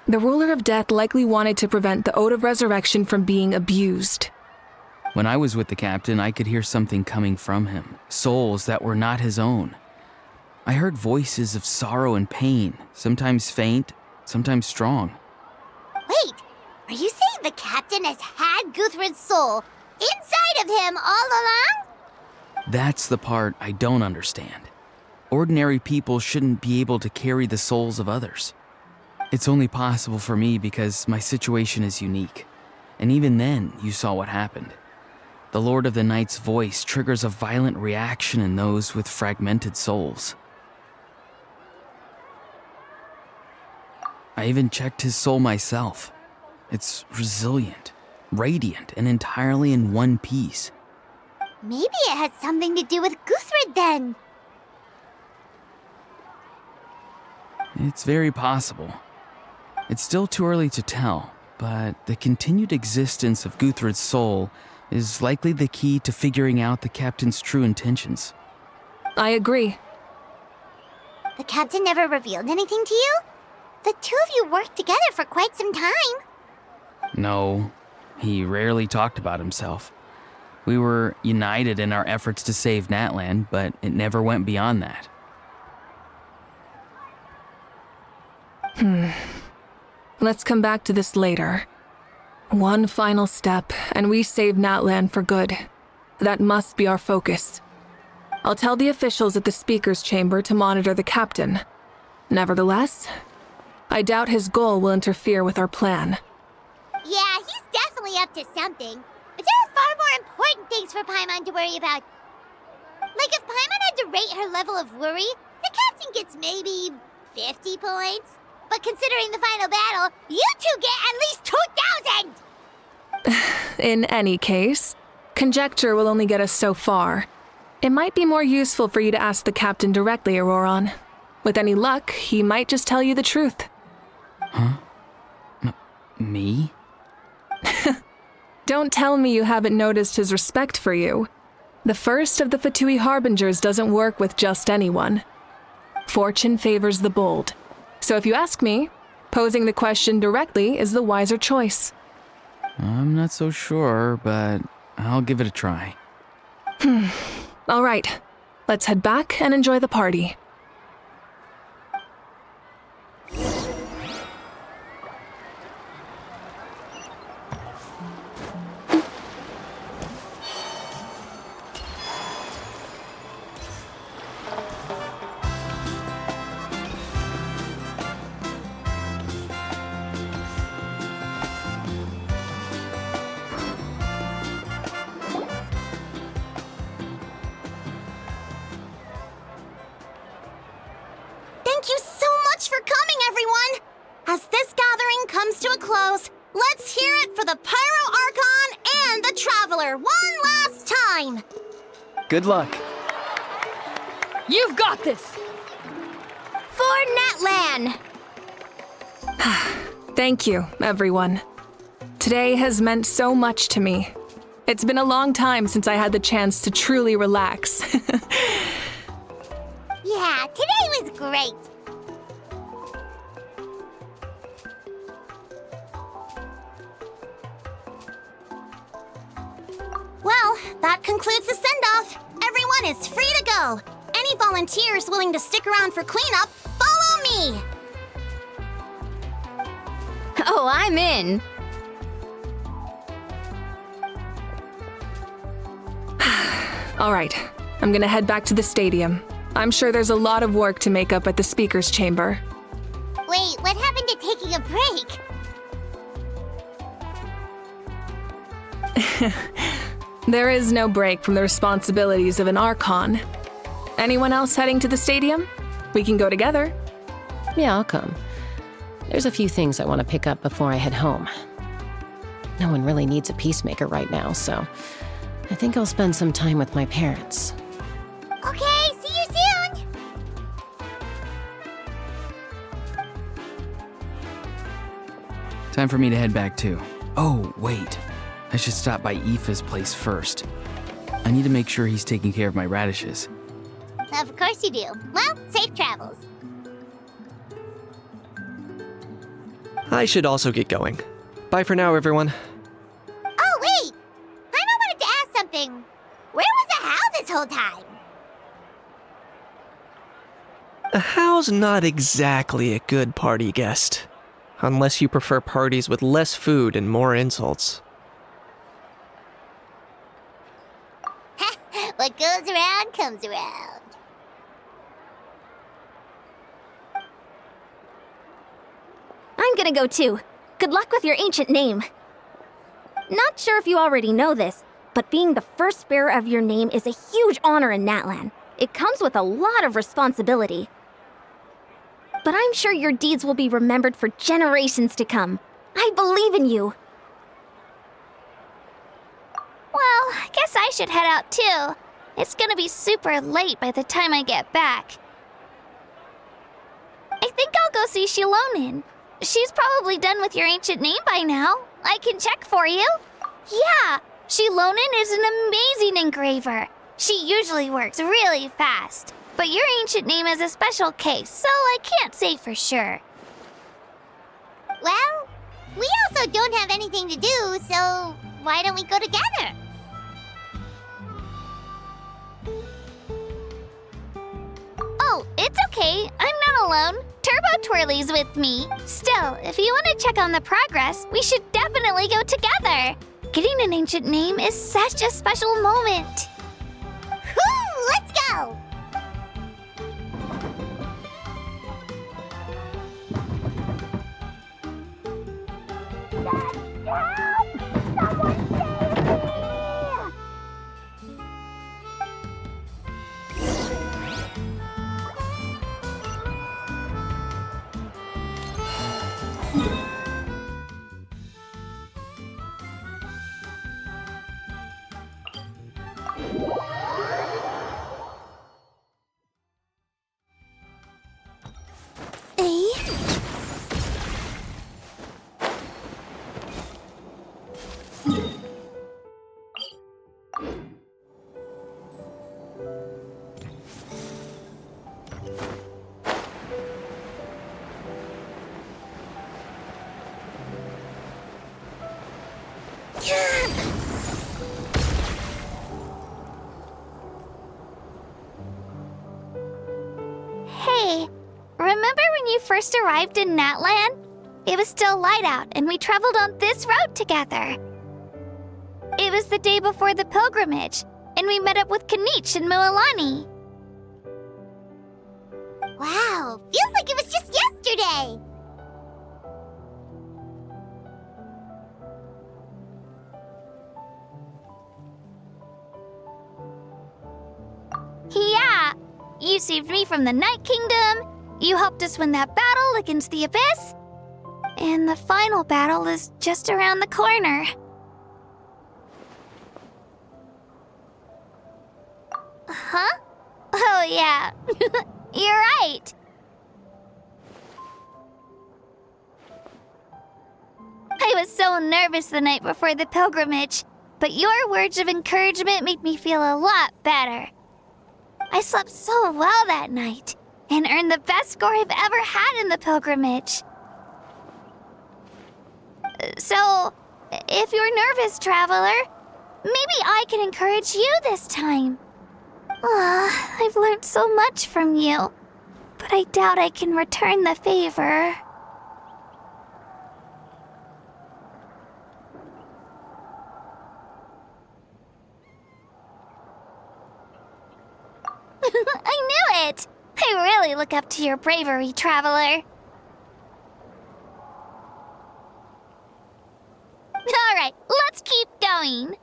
The Ruler of Death likely wanted to prevent the Ode of Resurrection from being abused. When I was with the captain, I could hear something coming from him, souls that were not his own. I heard voices of sorrow and pain, sometimes faint, sometimes strong. Wait, are you saying the captain has had Guthred's soul inside of him all along? That's the part I don't understand. Ordinary people shouldn't be able to carry the souls of others. It's only possible for me because my situation is unique. And even then, you saw what happened. The Lord of the Night's voice triggers a violent reaction in those with fragmented souls. I even checked his soul myself. It's resilient, radiant, and entirely in one piece. Maybe it has something to do with Guthred then. It's very possible. It's still too early to tell, but the continued existence of Guthred's soul is likely the key to figuring out the captain's true intentions. I agree. The captain never revealed anything to you? The two of you worked together for quite some time. No, he rarely talked about himself. We were united in our efforts to save Natlan, but it never went beyond that. Let's come back to this later. One final step, and we save Natlan for good. That must be our focus. I'll tell the officials at the speaker's chamber to monitor the captain. Nevertheless, I doubt his goal will interfere with our plan. Yeah, he's definitely up to something. But there are far more important things for Paimon to worry about. Like if Paimon had to rate her level of worry, the captain gets maybe 50 points. But considering the final battle, you two get at least 2,000! In any case, conjecture will only get us so far. It might be more useful for you to ask the captain directly, Auroron. With any luck, he might just tell you the truth. Huh? Me? Don't tell me you haven't noticed his respect for you. The first of the Fatui Harbingers doesn't work with just anyone. Fortune favors the bold. So if you ask me, posing the question directly is the wiser choice. I'm not so sure, but I'll give it a try. All right, let's head back and enjoy the party. Thank you so much for coming, everyone! As this gathering comes to a close, let's hear it for the Pyro Archon and the Traveler one last time! Good luck. You've got this! For Natlan! Thank you, everyone. Today has meant so much to me. It's been a long time since I had the chance to truly relax. Yeah, today was great. Well, that concludes the send-off. Everyone is free to go. Any volunteers willing to stick around for cleanup, follow me! Oh, I'm in. All right, I'm gonna head back to the stadium. I'm sure there's a lot of work to make up at the speaker's chamber. Wait, what happened to taking a break? There is no break from the responsibilities of an Archon. Anyone else heading to the stadium? We can go together. Yeah, I'll come. There's a few things I want to pick up before I head home. No one really needs a peacemaker right now, so I think I'll spend some time with my parents. Okay, see you soon! Time for me to head back too. Oh, wait. I should stop by Aoife's place first. I need to make sure he's taking care of my radishes. Of course you do. Well, safe travels. I should also get going. Bye for now, everyone. Oh, wait! I wanted to ask something. Where was the How this whole time? A How's not exactly a good party guest. Unless you prefer parties with less food and more insults. What goes around comes around. I'm gonna go too. Good luck with your ancient name. Not sure if you already know this, but being the first bearer of your name is a huge honor in Natlan. It comes with a lot of responsibility. But I'm sure your deeds will be remembered for generations to come. I believe in you. Well, I guess I should head out too. It's gonna be super late by the time I get back. I think I'll go see Shilonin. She's probably done with your ancient name by now. I can check for you. Yeah, Shilonin is an amazing engraver. She usually works really fast. But your ancient name is a special case, so I can't say for sure. Well, we also don't have anything to do, so why don't we go together? Oh, it's okay. I'm not alone. Turbo Twirly's with me. Still, if you want to check on the progress, we should definitely go together. Getting an ancient name is such a special moment. Woo! Let's go! Hey, remember when you first arrived in Natlan? It was still light out, and we traveled on this road together. It was the day before the pilgrimage, and we met up with Kanich and Mualani. Wow, feels like it was just yesterday. Yeah, you saved me from the Night Kingdom, you helped us win that battle against the Abyss, and the final battle is just around the corner. Huh? Oh yeah, you're right. I was so nervous the night before the pilgrimage, but your words of encouragement made me feel a lot better. I slept so well that night, and earned the best score I've ever had in the pilgrimage. So, if you're nervous, traveler, maybe I can encourage you this time. I've learned so much from you, but I doubt I can return the favor. I knew it! I really look up to your bravery, traveler. Alright, let's keep going.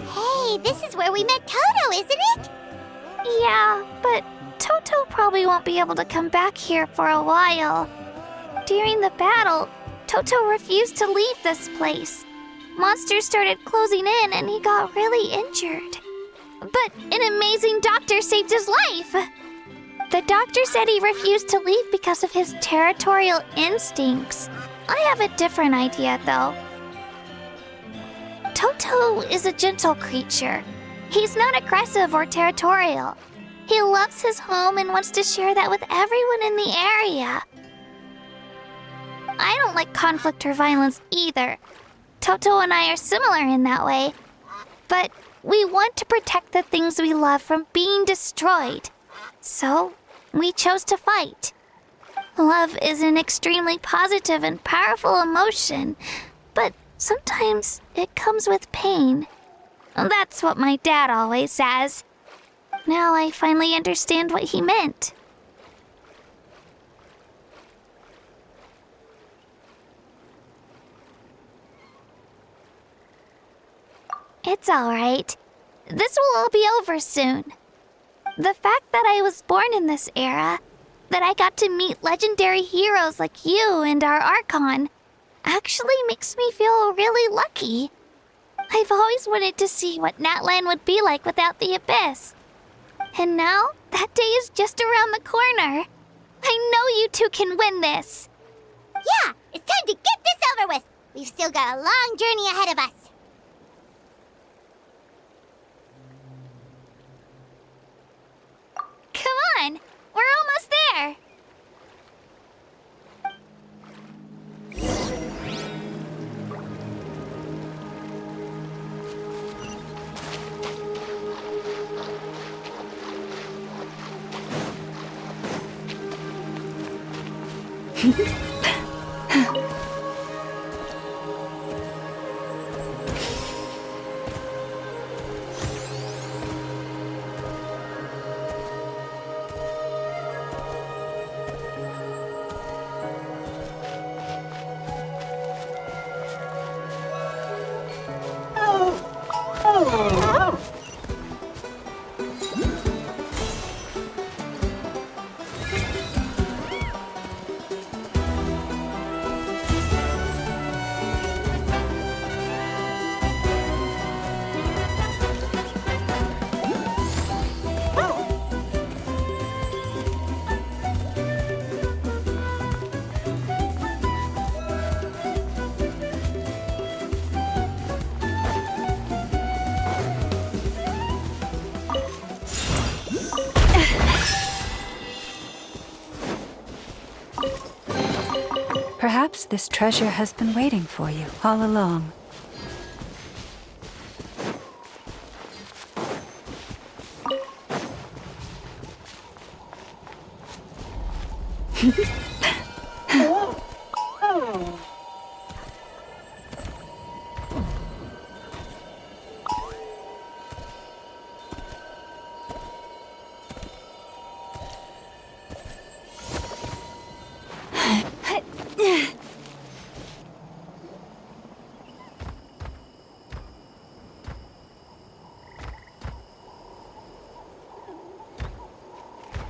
Hey, this is where we met Toto, isn't it? Yeah, but Toto probably won't be able to come back here for a while. During the battle, Toto refused to leave this place. Monsters started closing in and he got really injured. But an amazing doctor saved his life! The doctor said he refused to leave because of his territorial instincts. I have a different idea, though. Toto is a gentle creature. He's not aggressive or territorial. He loves his home and wants to share that with everyone in the area. I don't like conflict or violence either. Toto and I are similar in that way. But we want to protect the things we love from being destroyed. So, we chose to fight. Love is an extremely positive and powerful emotion, but sometimes it comes with pain. That's what my dad always says. Now I finally understand what he meant. It's alright. This will all be over soon. The fact that I was born in this era, that I got to meet legendary heroes like you and our Archon, actually makes me feel really lucky. I've always wanted to see what Natlan would be like without the Abyss. And now, that day is just around the corner. I know you two can win this. Yeah, it's time to get this over with. We've still got a long journey ahead of us. Come on, we're almost there. Perhaps this treasure has been waiting for you all along.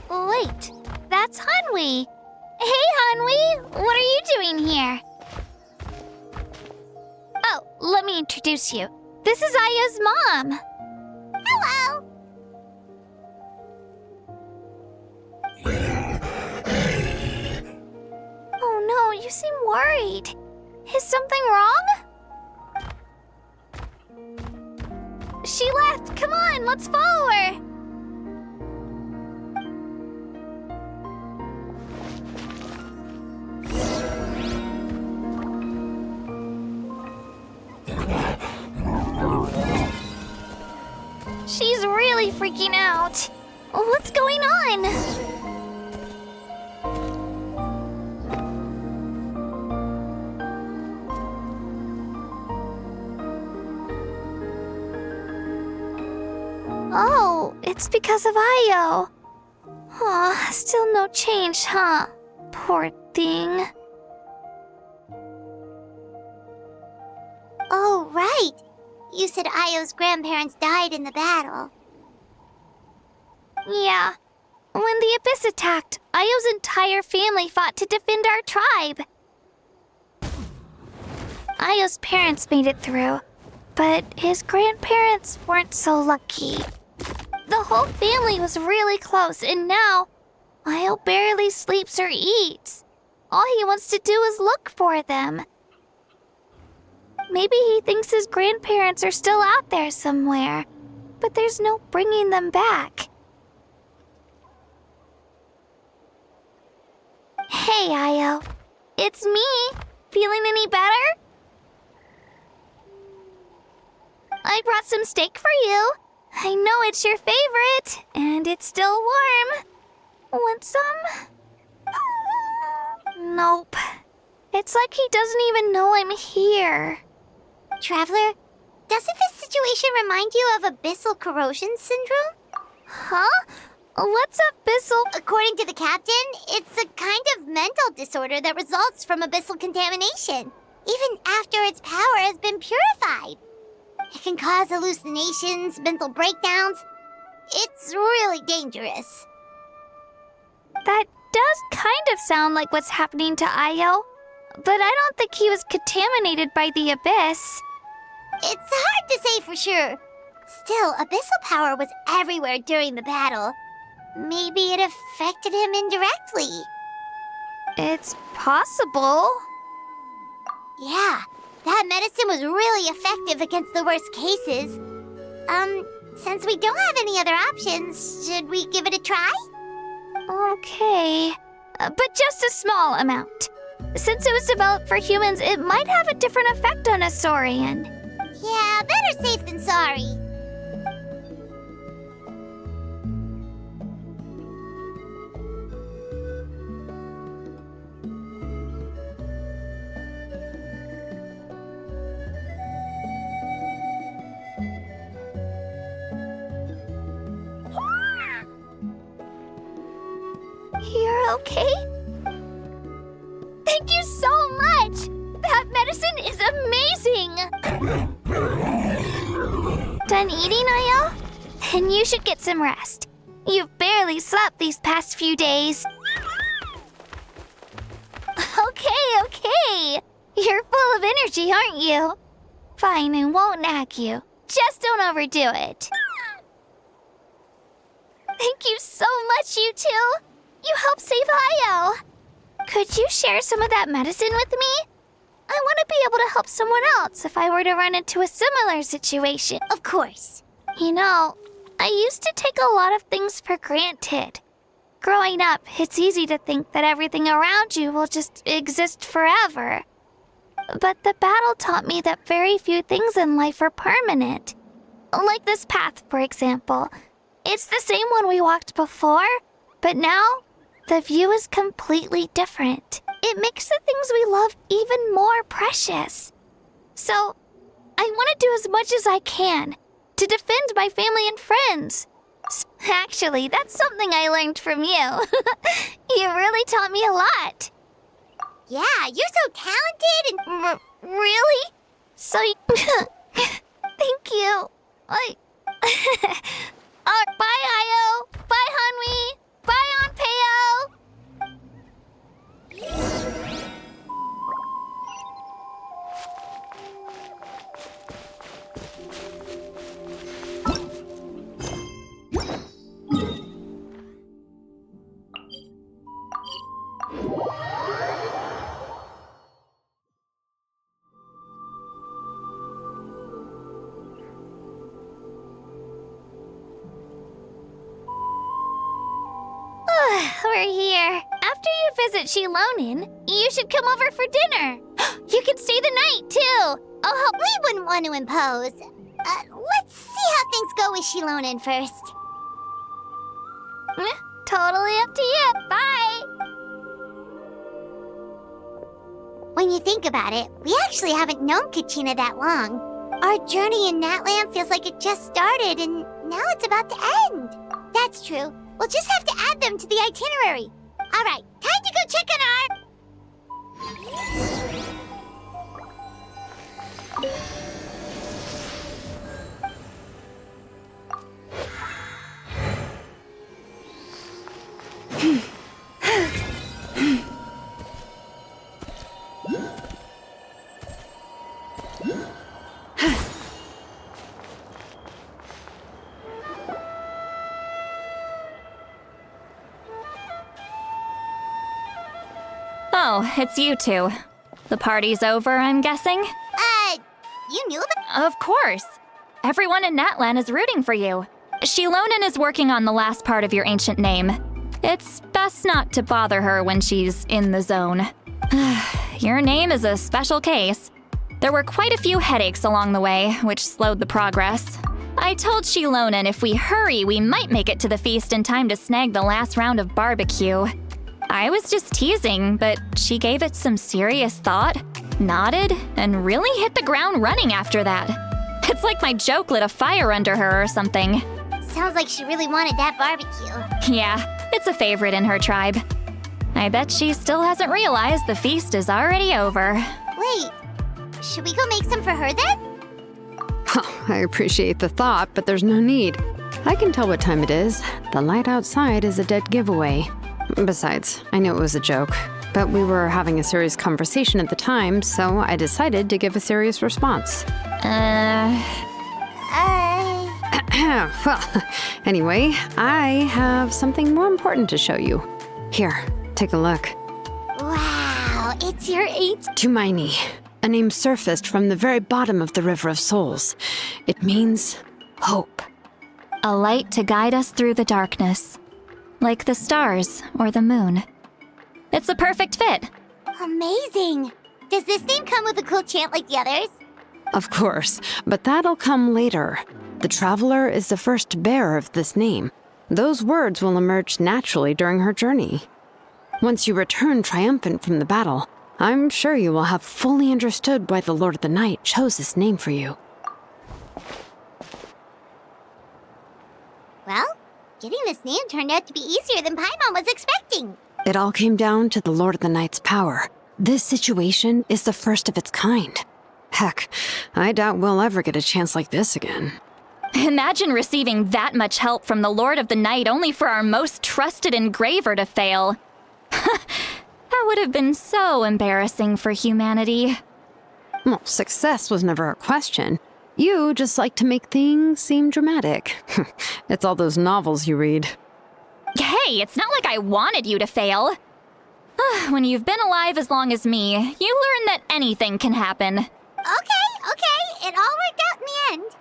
Wait, that's Hanwi. Hey, Hanwi, what are you doing here? Oh, let me introduce you. This is Aya's mom. Hello. Oh no, you seem worried. Is something wrong? She left. Come on, let's follow her. She's really freaking out. What's going on? Oh, it's because of Io. Aw, still no change, huh? Poor thing. Oh, right. You said Io's grandparents died in the battle. Yeah. When the Abyss attacked, Io's entire family fought to defend our tribe. Io's parents made it through, but his grandparents weren't so lucky. The whole family was really close, and now Io barely sleeps or eats. All he wants to do is look for them. Maybe he thinks his grandparents are still out there somewhere, but there's no bringing them back. Hey, Io. It's me. Feeling any better? I brought some steak for you. I know it's your favorite, and it's still warm. Want some? Nope. It's like he doesn't even know I'm here. Traveler, doesn't this situation remind you of abyssal corrosion syndrome? Huh? What's abyssal? According to the captain, it's a kind of mental disorder that results from abyssal contamination, even after its power has been purified. It can cause hallucinations, mental breakdowns. It's really dangerous. That does kind of sound like what's happening to Io, but I don't think he was contaminated by the Abyss. It's hard to say for sure. Still, abyssal power was everywhere during the battle. Maybe it affected him indirectly. It's possible. Yeah, that medicine was really effective against the worst cases. Since we don't have any other options, should we give it a try? Okay, but just a small amount. Since it was developed for humans, it might have a different effect on a Saurian. Yeah, better safe than sorry. okay? Thank you so much! That medicine is amazing! Done eating, are you? Then you should get some rest. You've barely slept these past few days. Okay. You're full of energy, aren't you? Fine, I won't nag you. Just don't overdo it. Thank you so much, you two. You helped save Io. Could you share some of that medicine with me? I want to be able to help someone else if I were to run into a similar situation. Of course. You know, I used to take a lot of things for granted. Growing up, it's easy to think that everything around you will just exist forever. But the battle taught me that very few things in life are permanent. Like this path, for example. It's the same one we walked before, but now the view is completely different. It makes the things we love even more precious. So, I want to do as much as I can to defend my family and friends. Actually, that's something I learned from you. You really taught me a lot. Yeah, you're so talented and... Really? So thank you. Bye, Io. Bye, Hanwi. Bye, Anpeo. We're here. After you visit Shilonin, you should come over for dinner. You can stay the night, too. I'll help. We wouldn't want to impose. Let's see how things go with Shilonin first. Totally up to you. Bye. When you think about it, we actually haven't known Kachina that long. Our journey in Natlan feels like it just started, and now it's about to end. That's true. We'll just have to add them to the itinerary. All right, time to go check on our... Oh, it's you two. The party's over, I'm guessing? You knew about... Of course. Everyone in Natlan is rooting for you. Shilonin is working on the last part of your ancient name. It's best not to bother her when she's in the zone. Your name is a special case. There were quite a few headaches along the way, which slowed the progress. I told Shilonin if we hurry, we might make it to the feast in time to snag the last round of barbecue. I was just teasing, but she gave it some serious thought, nodded, and really hit the ground running after that. It's like my joke lit a fire under her or something. Sounds like she really wanted that barbecue. Yeah, it's a favorite in her tribe. I bet she still hasn't realized the feast is already over. Wait, should we go make some for her then? I appreciate the thought, but there's no need. I can tell what time it is. The light outside is a dead giveaway. Besides, I knew it was a joke, but we were having a serious conversation at the time, so I decided to give a serious response. Well, anyway, I have something more important to show you. Here, take a look. Wow, it's your Tumaini, a name surfaced from the very bottom of the River of Souls. It means hope. A light to guide us through the darkness. Like the stars or the moon. It's a perfect fit. Amazing. Does this name come with a cool chant like the others? Of course, but that'll come later. The Traveler is the first bearer of this name. Those words will emerge naturally during her journey. Once you return triumphant from the battle, I'm sure you will have fully understood why the Lord of the Night chose this name for you. Well, getting this name turned out to be easier than Paimon was expecting. It all came down to the Lord of the Night's power. This situation is the first of its kind. Heck, I doubt we'll ever get a chance like this again. Imagine receiving that much help from the Lord of the Night only for our most trusted engraver to fail. That would have been so embarrassing for humanity. Well, success was never a question. You just like to make things seem dramatic. It's all those novels you read. Hey, it's not like I wanted you to fail. When you've been alive as long as me, you learn that anything can happen. Okay. It all worked out in the end.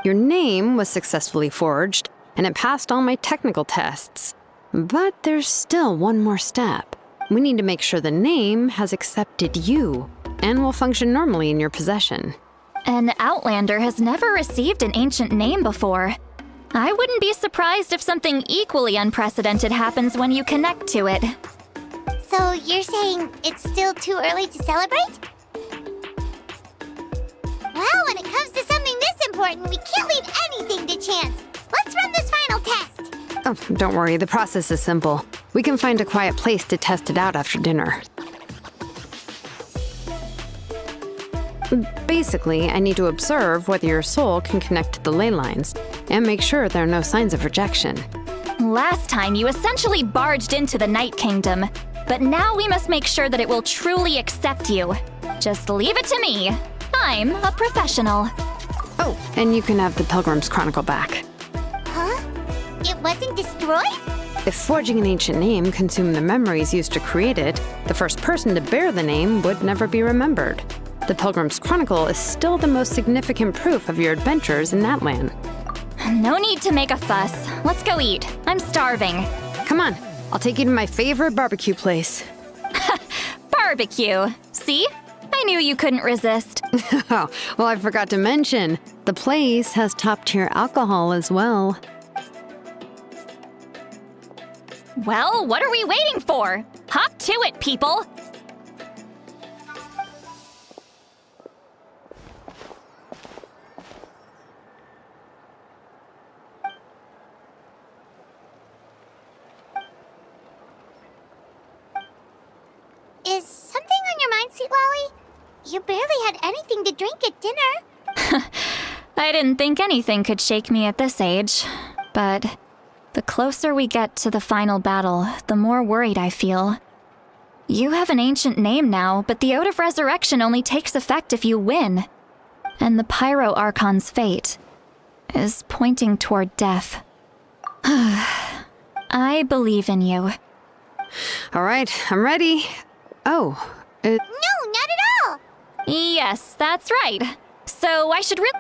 Your name was successfully forged, and it passed all my technical tests. But there's still one more step. We need to make sure the name has accepted you, and will function normally in your possession. An Outlander has never received an ancient name before. I wouldn't be surprised if something equally unprecedented happens when you connect to it. So you're saying it's still too early to celebrate? Well, when it comes to something this important, we can't leave anything to chance. Let's run this final test. Oh, don't worry, the process is simple. We can find a quiet place to test it out after dinner. Basically, I need to observe whether your soul can connect to the ley lines, and make sure there are no signs of rejection. Last time, you essentially barged into the Night Kingdom, but now we must make sure that it will truly accept you. Just leave it to me. I'm a professional. Oh, and you can have the Pilgrim's Chronicle back. Huh? It wasn't destroyed? If forging an ancient name consumed the memories used to create it, the first person to bear the name would never be remembered. The Pilgrim's Chronicle is still the most significant proof of your adventures in Natlan. No need to make a fuss. Let's go eat. I'm starving. Come on, I'll take you to my favorite barbecue place. Barbecue. See? I knew you couldn't resist. Oh, well, I forgot to mention, the place has top-tier alcohol as well. Well, what are we waiting for? Hop to it, people! Is something on your mind, Sweet Lolly? You barely had anything to drink at dinner. I didn't think anything could shake me at this age, but the closer we get to the final battle, the more worried I feel. You have an ancient name now, but the Ode of Resurrection only takes effect if you win. And the Pyro Archon's fate is pointing toward death. I believe in you. All right, I'm ready. Oh, No, not at all! Yes, that's right. So I should really...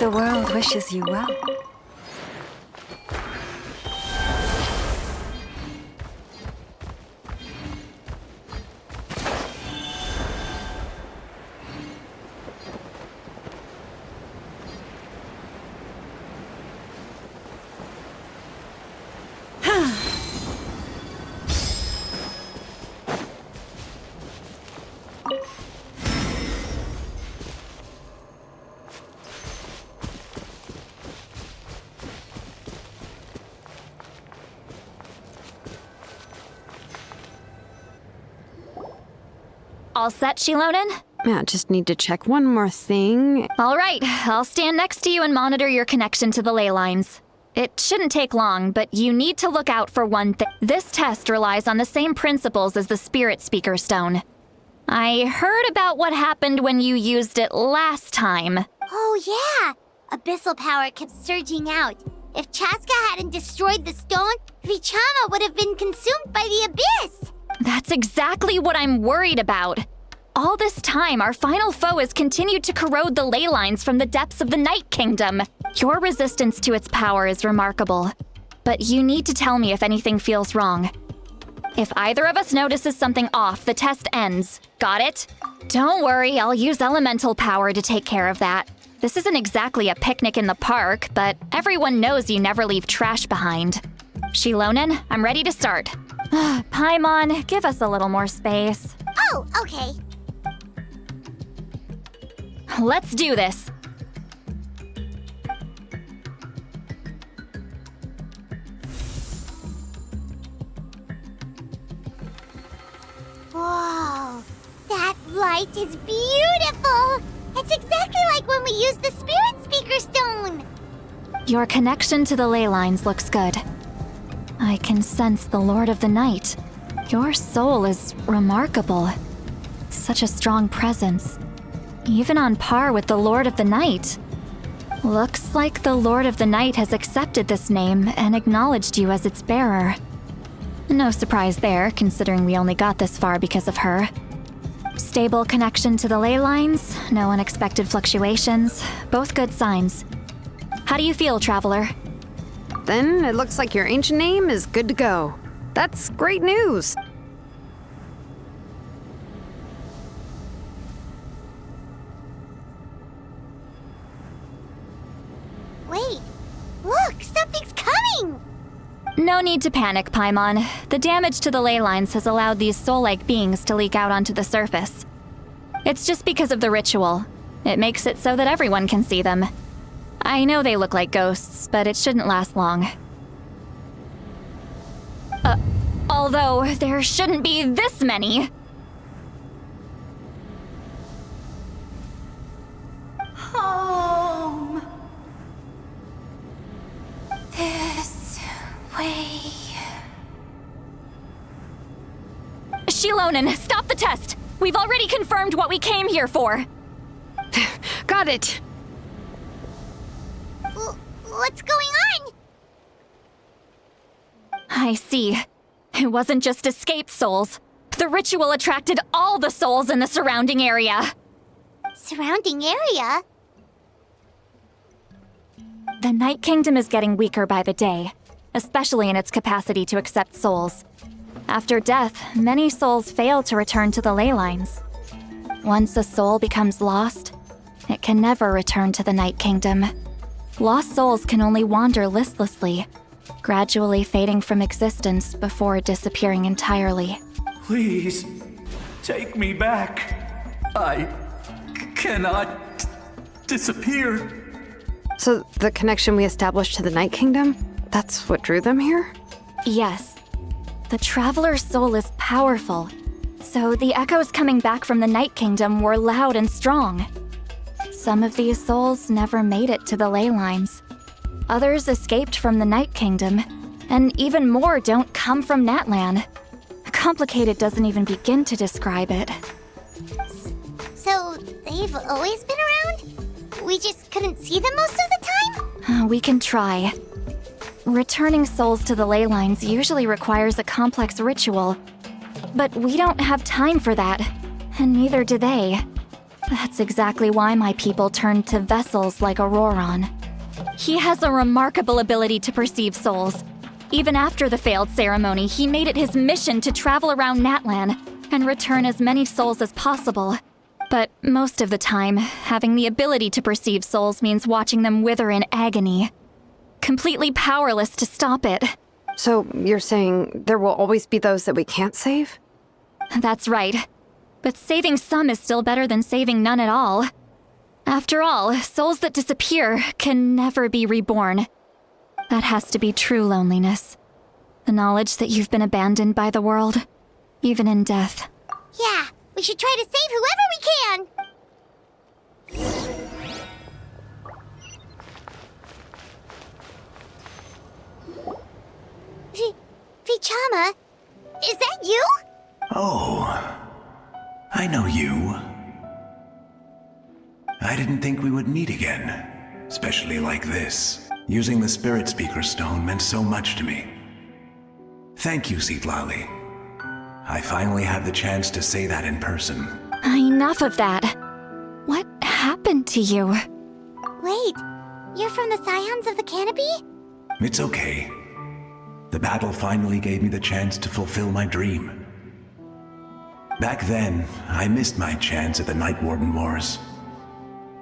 The world wishes you well. All set, Shilonen? Yeah, just need to check one more thing. All right, I'll stand next to you and monitor your connection to the ley lines. It shouldn't take long, but you need to look out for one thing. This test relies on the same principles as the Spirit Speaker Stone. I heard about what happened when you used it last time. Oh, yeah. Abyssal power kept surging out. If Chaska hadn't destroyed the stone, Vichama would have been consumed by the abyss. That's exactly what I'm worried about. All this time, our final foe has continued to corrode the ley lines from the depths of the Night Kingdom. Your resistance to its power is remarkable, but you need to tell me if anything feels wrong. If either of us notices something off, the test ends. Got it? Don't worry, I'll use elemental power to take care of that. This isn't exactly a picnic in the park, but everyone knows you never leave trash behind. Shilonen, I'm ready to start. Paimon, give us a little more space. Oh, okay. Let's do this. Whoa, that light is beautiful. It's exactly like when we used the Spirit Speaker Stone. Your connection to the ley lines looks good. I can sense the Lord of the Night. Your soul is remarkable. Such a strong presence. Even on par with the Lord of the Night. Looks like the Lord of the Night has accepted this name and acknowledged you as its bearer. No surprise there, considering we only got this far because of her. Stable connection to the ley lines, no unexpected fluctuations, both good signs. How do you feel, Traveler? Then it looks like your ancient name is good to go. That's great news. Wait, look, something's coming! No need to panic, Paimon. The damage to the ley lines has allowed these soul-like beings to leak out onto the surface. It's just because of the ritual. It makes it so that everyone can see them. I know they look like ghosts, but it shouldn't last long. Although there shouldn't be this many. Home. This way. Shilonen, stop the test! We've already confirmed what we came here for. Got it. What's going on? I see. It wasn't just escaped souls. The ritual attracted all the souls in the surrounding area. Surrounding area? The Night Kingdom is getting weaker by the day, especially in its capacity to accept souls. After death, many souls fail to return to the ley lines. Once a soul becomes lost, it can never return to the Night Kingdom. Lost souls can only wander listlessly, gradually fading from existence before disappearing entirely. Please, take me back. I cannot disappear. So the connection we established to the Night Kingdom, that's what drew them here? Yes. The Traveler's soul is powerful, so the echoes coming back from the Night Kingdom were loud and strong. Some of these souls never made it to the ley lines. Others escaped from the Night Kingdom, and even more don't come from Natlan. Complicated doesn't even begin to describe it. So, they've always been around? We just couldn't see them most of the time? We can try. Returning souls to the ley lines usually requires a complex ritual, but we don't have time for that, and neither do they. That's exactly why my people turned to vessels like Auroron. He has a remarkable ability to perceive souls. Even after the failed ceremony, he made it his mission to travel around Natlan and return as many souls as possible. But most of the time, having the ability to perceive souls means watching them wither in agony. Completely powerless to stop it. So you're saying there will always be those that we can't save? That's right. But saving some is still better than saving none at all. After all, souls that disappear can never be reborn. That has to be true loneliness. The knowledge that you've been abandoned by the world, even in death. Yeah, we should try to save whoever we can! Vichama, is that you? Oh, I know you. I didn't think we would meet again, especially like this. Using the Spirit Speaker Stone meant so much to me. Thank you, Citlali. I finally had the chance to say that in person. Enough of that. What happened to you? Wait, you're from the Scions of the Canopy? It's okay. The battle finally gave me the chance to fulfill my dream. Back then, I missed my chance at the Night Warden Wars.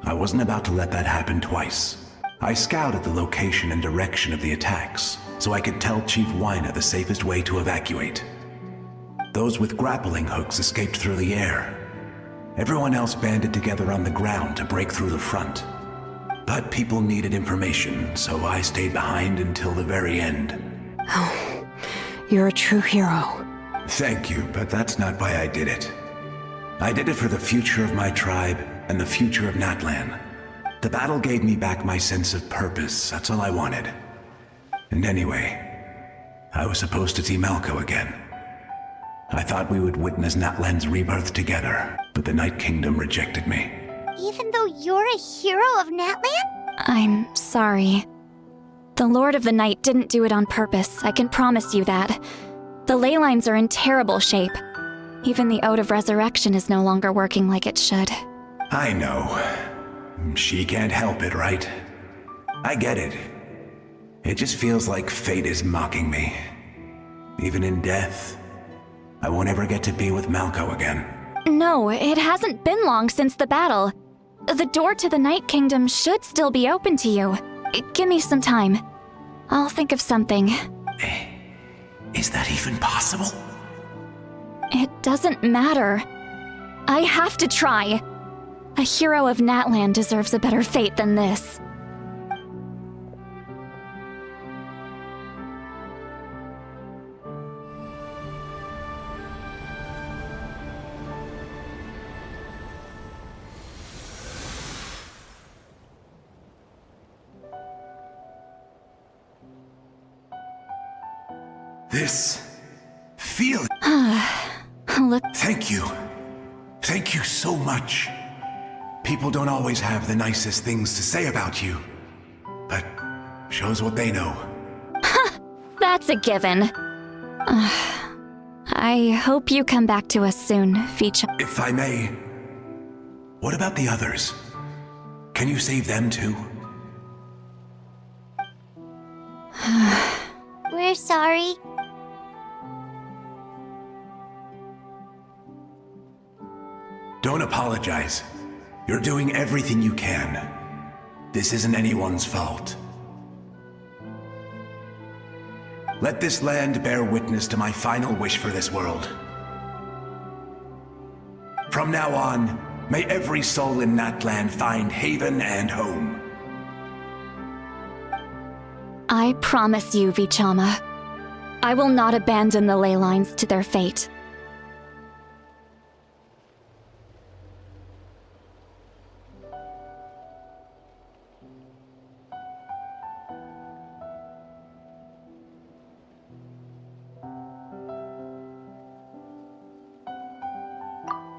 I wasn't about to let that happen twice. I scouted the location and direction of the attacks, so I could tell Chief Wyna the safest way to evacuate. Those with grappling hooks escaped through the air. Everyone else banded together on the ground to break through the front. But people needed information, so I stayed behind until the very end. Oh, you're a true hero. Thank you, but that's not why I did it. I did it for the future of my tribe and the future of Natlan. The battle gave me back my sense of purpose, that's all I wanted. And anyway, I was supposed to see Malco again. I thought we would witness Natlan's rebirth together, but the Night Kingdom rejected me. Even though you're a hero of Natlan? I'm sorry. The Lord of the Night didn't do it on purpose, I can promise you that. The ley lines are in terrible shape. Even the Ode of Resurrection is no longer working like it should. I know. She can't help it, right? I get it. It just feels like fate is mocking me. Even in death, I won't ever get to be with Malco again. No, it hasn't been long since the battle. The door to the Night Kingdom should still be open to you. Give me some time. I'll think of something. Is that even possible? It doesn't matter. I have to try. A hero of Natlan deserves a better fate than this. This feeling. Look. Thank you. Thank you so much. People don't always have the nicest things to say about you, but shows what they know. That's a given. I hope you come back to us soon, Ficha. If I may, what about the others? Can you save them too? We're sorry. Don't apologize. You're doing everything you can. This isn't anyone's fault. Let this land bear witness to my final wish for this world. From now on, may every soul in Natlan find haven and home. I promise you, Vichama. I will not abandon the ley lines to their fate.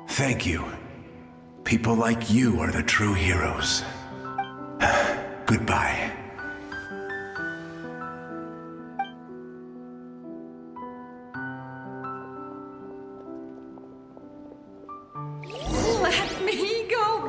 Thank you. People like you are the true heroes. Goodbye. Let me go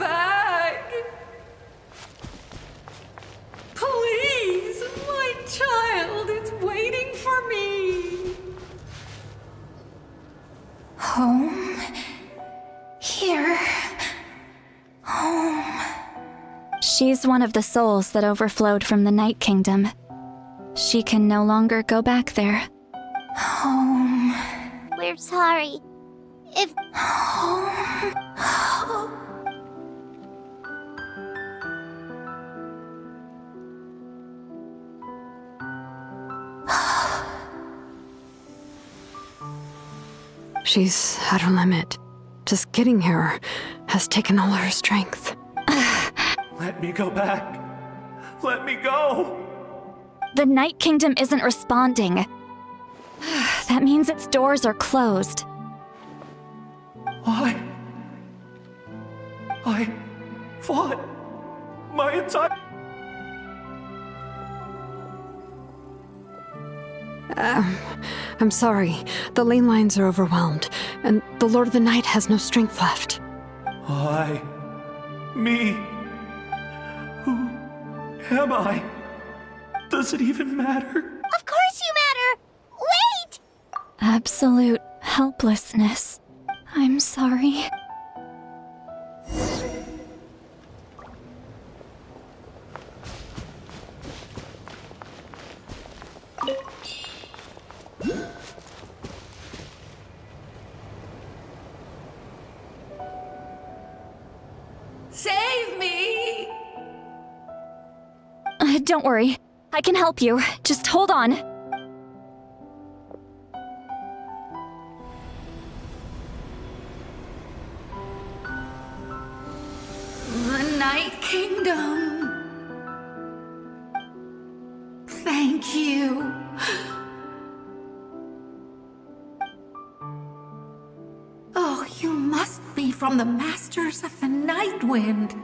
was one of the souls that overflowed from the Night Kingdom. She can no longer go back there. Home. We're sorry. If... She's at her limit. Just getting here has taken all her strength. Let me go back. Let me go. The Night Kingdom isn't responding. That means its doors are closed. Why? I fought my entire... I'm sorry. The lane lines are overwhelmed, and the Lord of the Night has no strength left. Why? Me? Who am I? Does it even matter? Of course you matter! Wait! Absolute helplessness. I'm sorry. Save me! Don't worry. I can help you. Just hold on. The Night Kingdom. Thank you. Oh, you must be from the Masters of the Night Wind.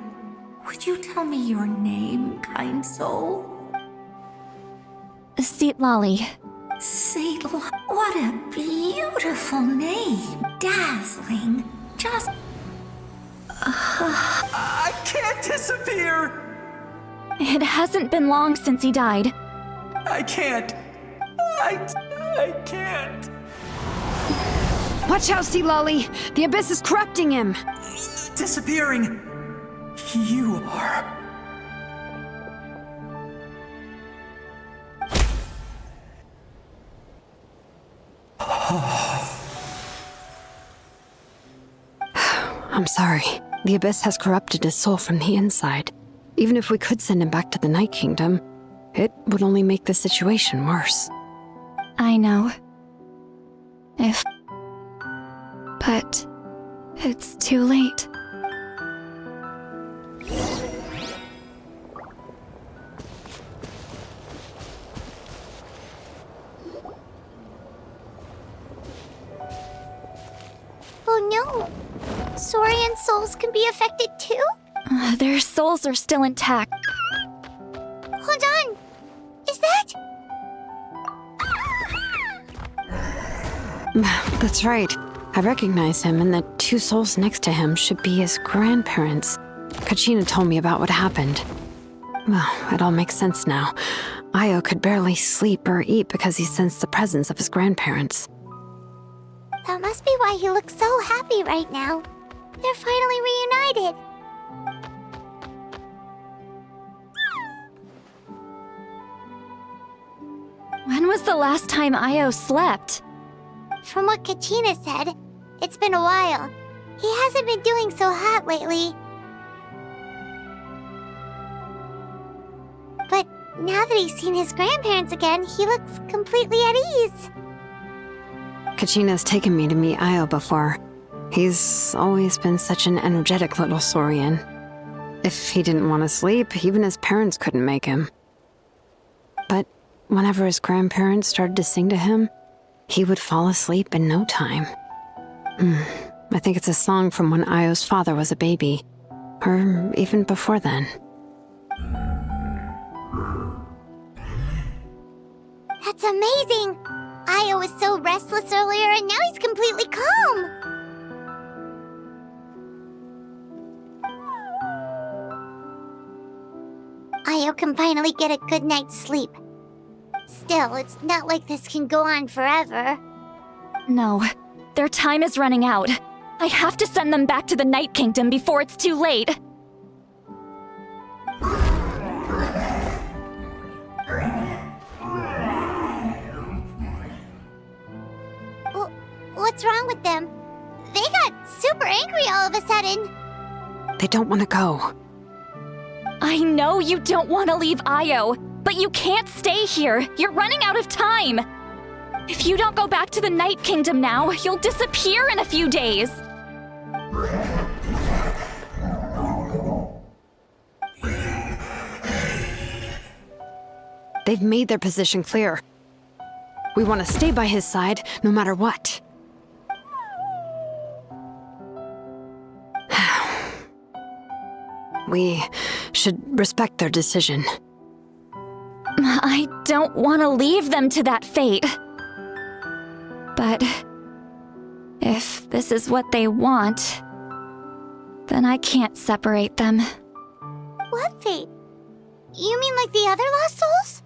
Would you tell me your name, kind soul? Seat Lolly. Seattle, what a beautiful name. Dazzling. Just... I can't disappear! It hasn't been long since he died. I can't. I can't. Watch out, Sea Lolly! The Abyss is corrupting him! Disappearing. You are. I'm sorry. The Abyss has corrupted his soul from the inside. Even if we could send him back to the Night Kingdom, it would only make the situation worse. I know. But it's too late. Oh no! Saurian souls can be affected too? Their souls are still intact. Hold on! Is that... That's right. I recognize him, and the two souls next to him should be his grandparents. Kachina told me about what happened. Well, it all makes sense now. Io could barely sleep or eat because he sensed the presence of his grandparents. That must be why he looks so happy right now. They're finally reunited. When was the last time Io slept? From what Kachina said, it's been a while. He hasn't been doing so hot lately. But now that he's seen his grandparents again, he looks completely at ease. Kachina's taken me to meet Io before. He's always been such an energetic little Saurian. If he didn't want to sleep, even his parents couldn't make him. But whenever his grandparents started to sing to him, he would fall asleep in no time. I think it's a song from when Io's father was a baby, or even before then. That's amazing! Io was so restless earlier and now he's completely calm! Io can finally get a good night's sleep. Still, it's not like this can go on forever. No, their time is running out. I have to send them back to the Night Kingdom before it's too late. what's wrong with them. They got super angry all of a sudden. They don't want to go. I know you don't want to leave Io, but you can't stay here. You're running out of time. If you don't go back to the Night Kingdom now, you'll disappear in a few days. They've made their position clear. We want to stay by his side no matter what. We should respect their decision. I don't want to leave them to that fate. But if this is what they want, then I can't separate them. What fate? You mean like the other lost souls?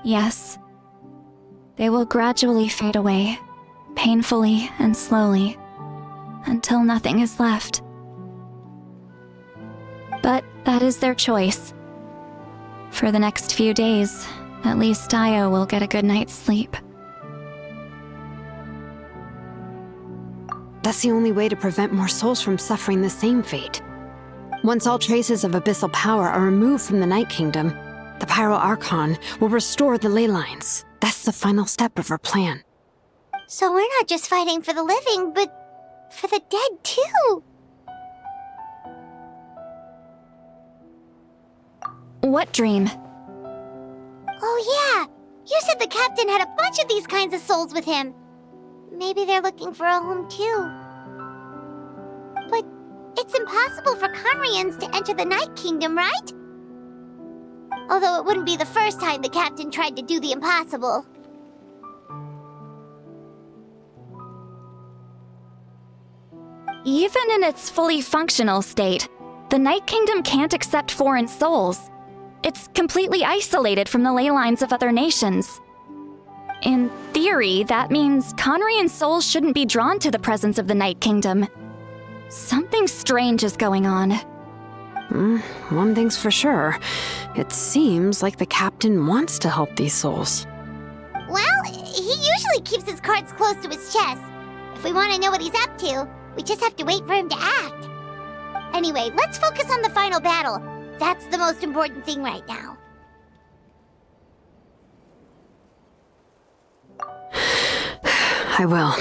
Yes. They will gradually fade away, painfully and slowly, until nothing is left. But that is their choice. For the next few days, at least Io will get a good night's sleep. That's the only way to prevent more souls from suffering the same fate. Once all traces of abyssal power are removed from the Night Kingdom, the Pyro Archon will restore the ley lines. That's the final step of our plan. So we're not just fighting for the living, but for the dead too. What dream? Oh yeah, you said the captain had a bunch of these kinds of souls with him. Maybe they're looking for a home too. But it's impossible for Conrians to enter the Night Kingdom, right? Although it wouldn't be the first time the captain tried to do the impossible. Even in its fully functional state, the Night Kingdom can't accept foreign souls. It's completely isolated from the ley lines of other nations. In theory, that means Conrian souls shouldn't be drawn to the presence of the Night Kingdom. Something strange is going on. One thing's for sure. It seems like the captain wants to help these souls. Well, he usually keeps his cards close to his chest. If we want to know what he's up to, we just have to wait for him to act. Anyway, let's focus on the final battle. That's the most important thing right now. I will.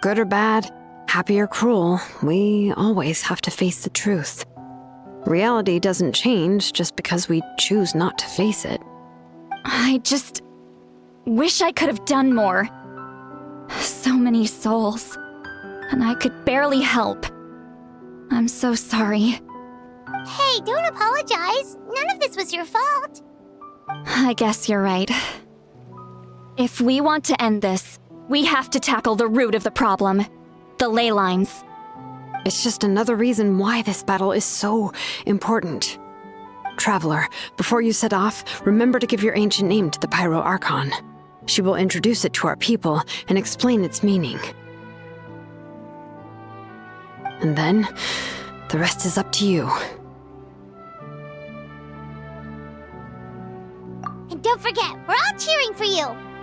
Good or bad, happy or cruel, we always have to face the truth. Reality doesn't change just because we choose not to face it. I just wish I could have done more. So many souls, and I could barely help. I'm so sorry. Hey, don't apologize. None of this was your fault. I guess you're right. If we want to end this, we have to tackle the root of the problem, the ley lines. It's just another reason why this battle is so important. Traveler, before you set off, remember to give your ancient name to the Pyro Archon. She will introduce it to our people and explain its meaning. And then, the rest is up to you. And don't forget, we're all cheering for you.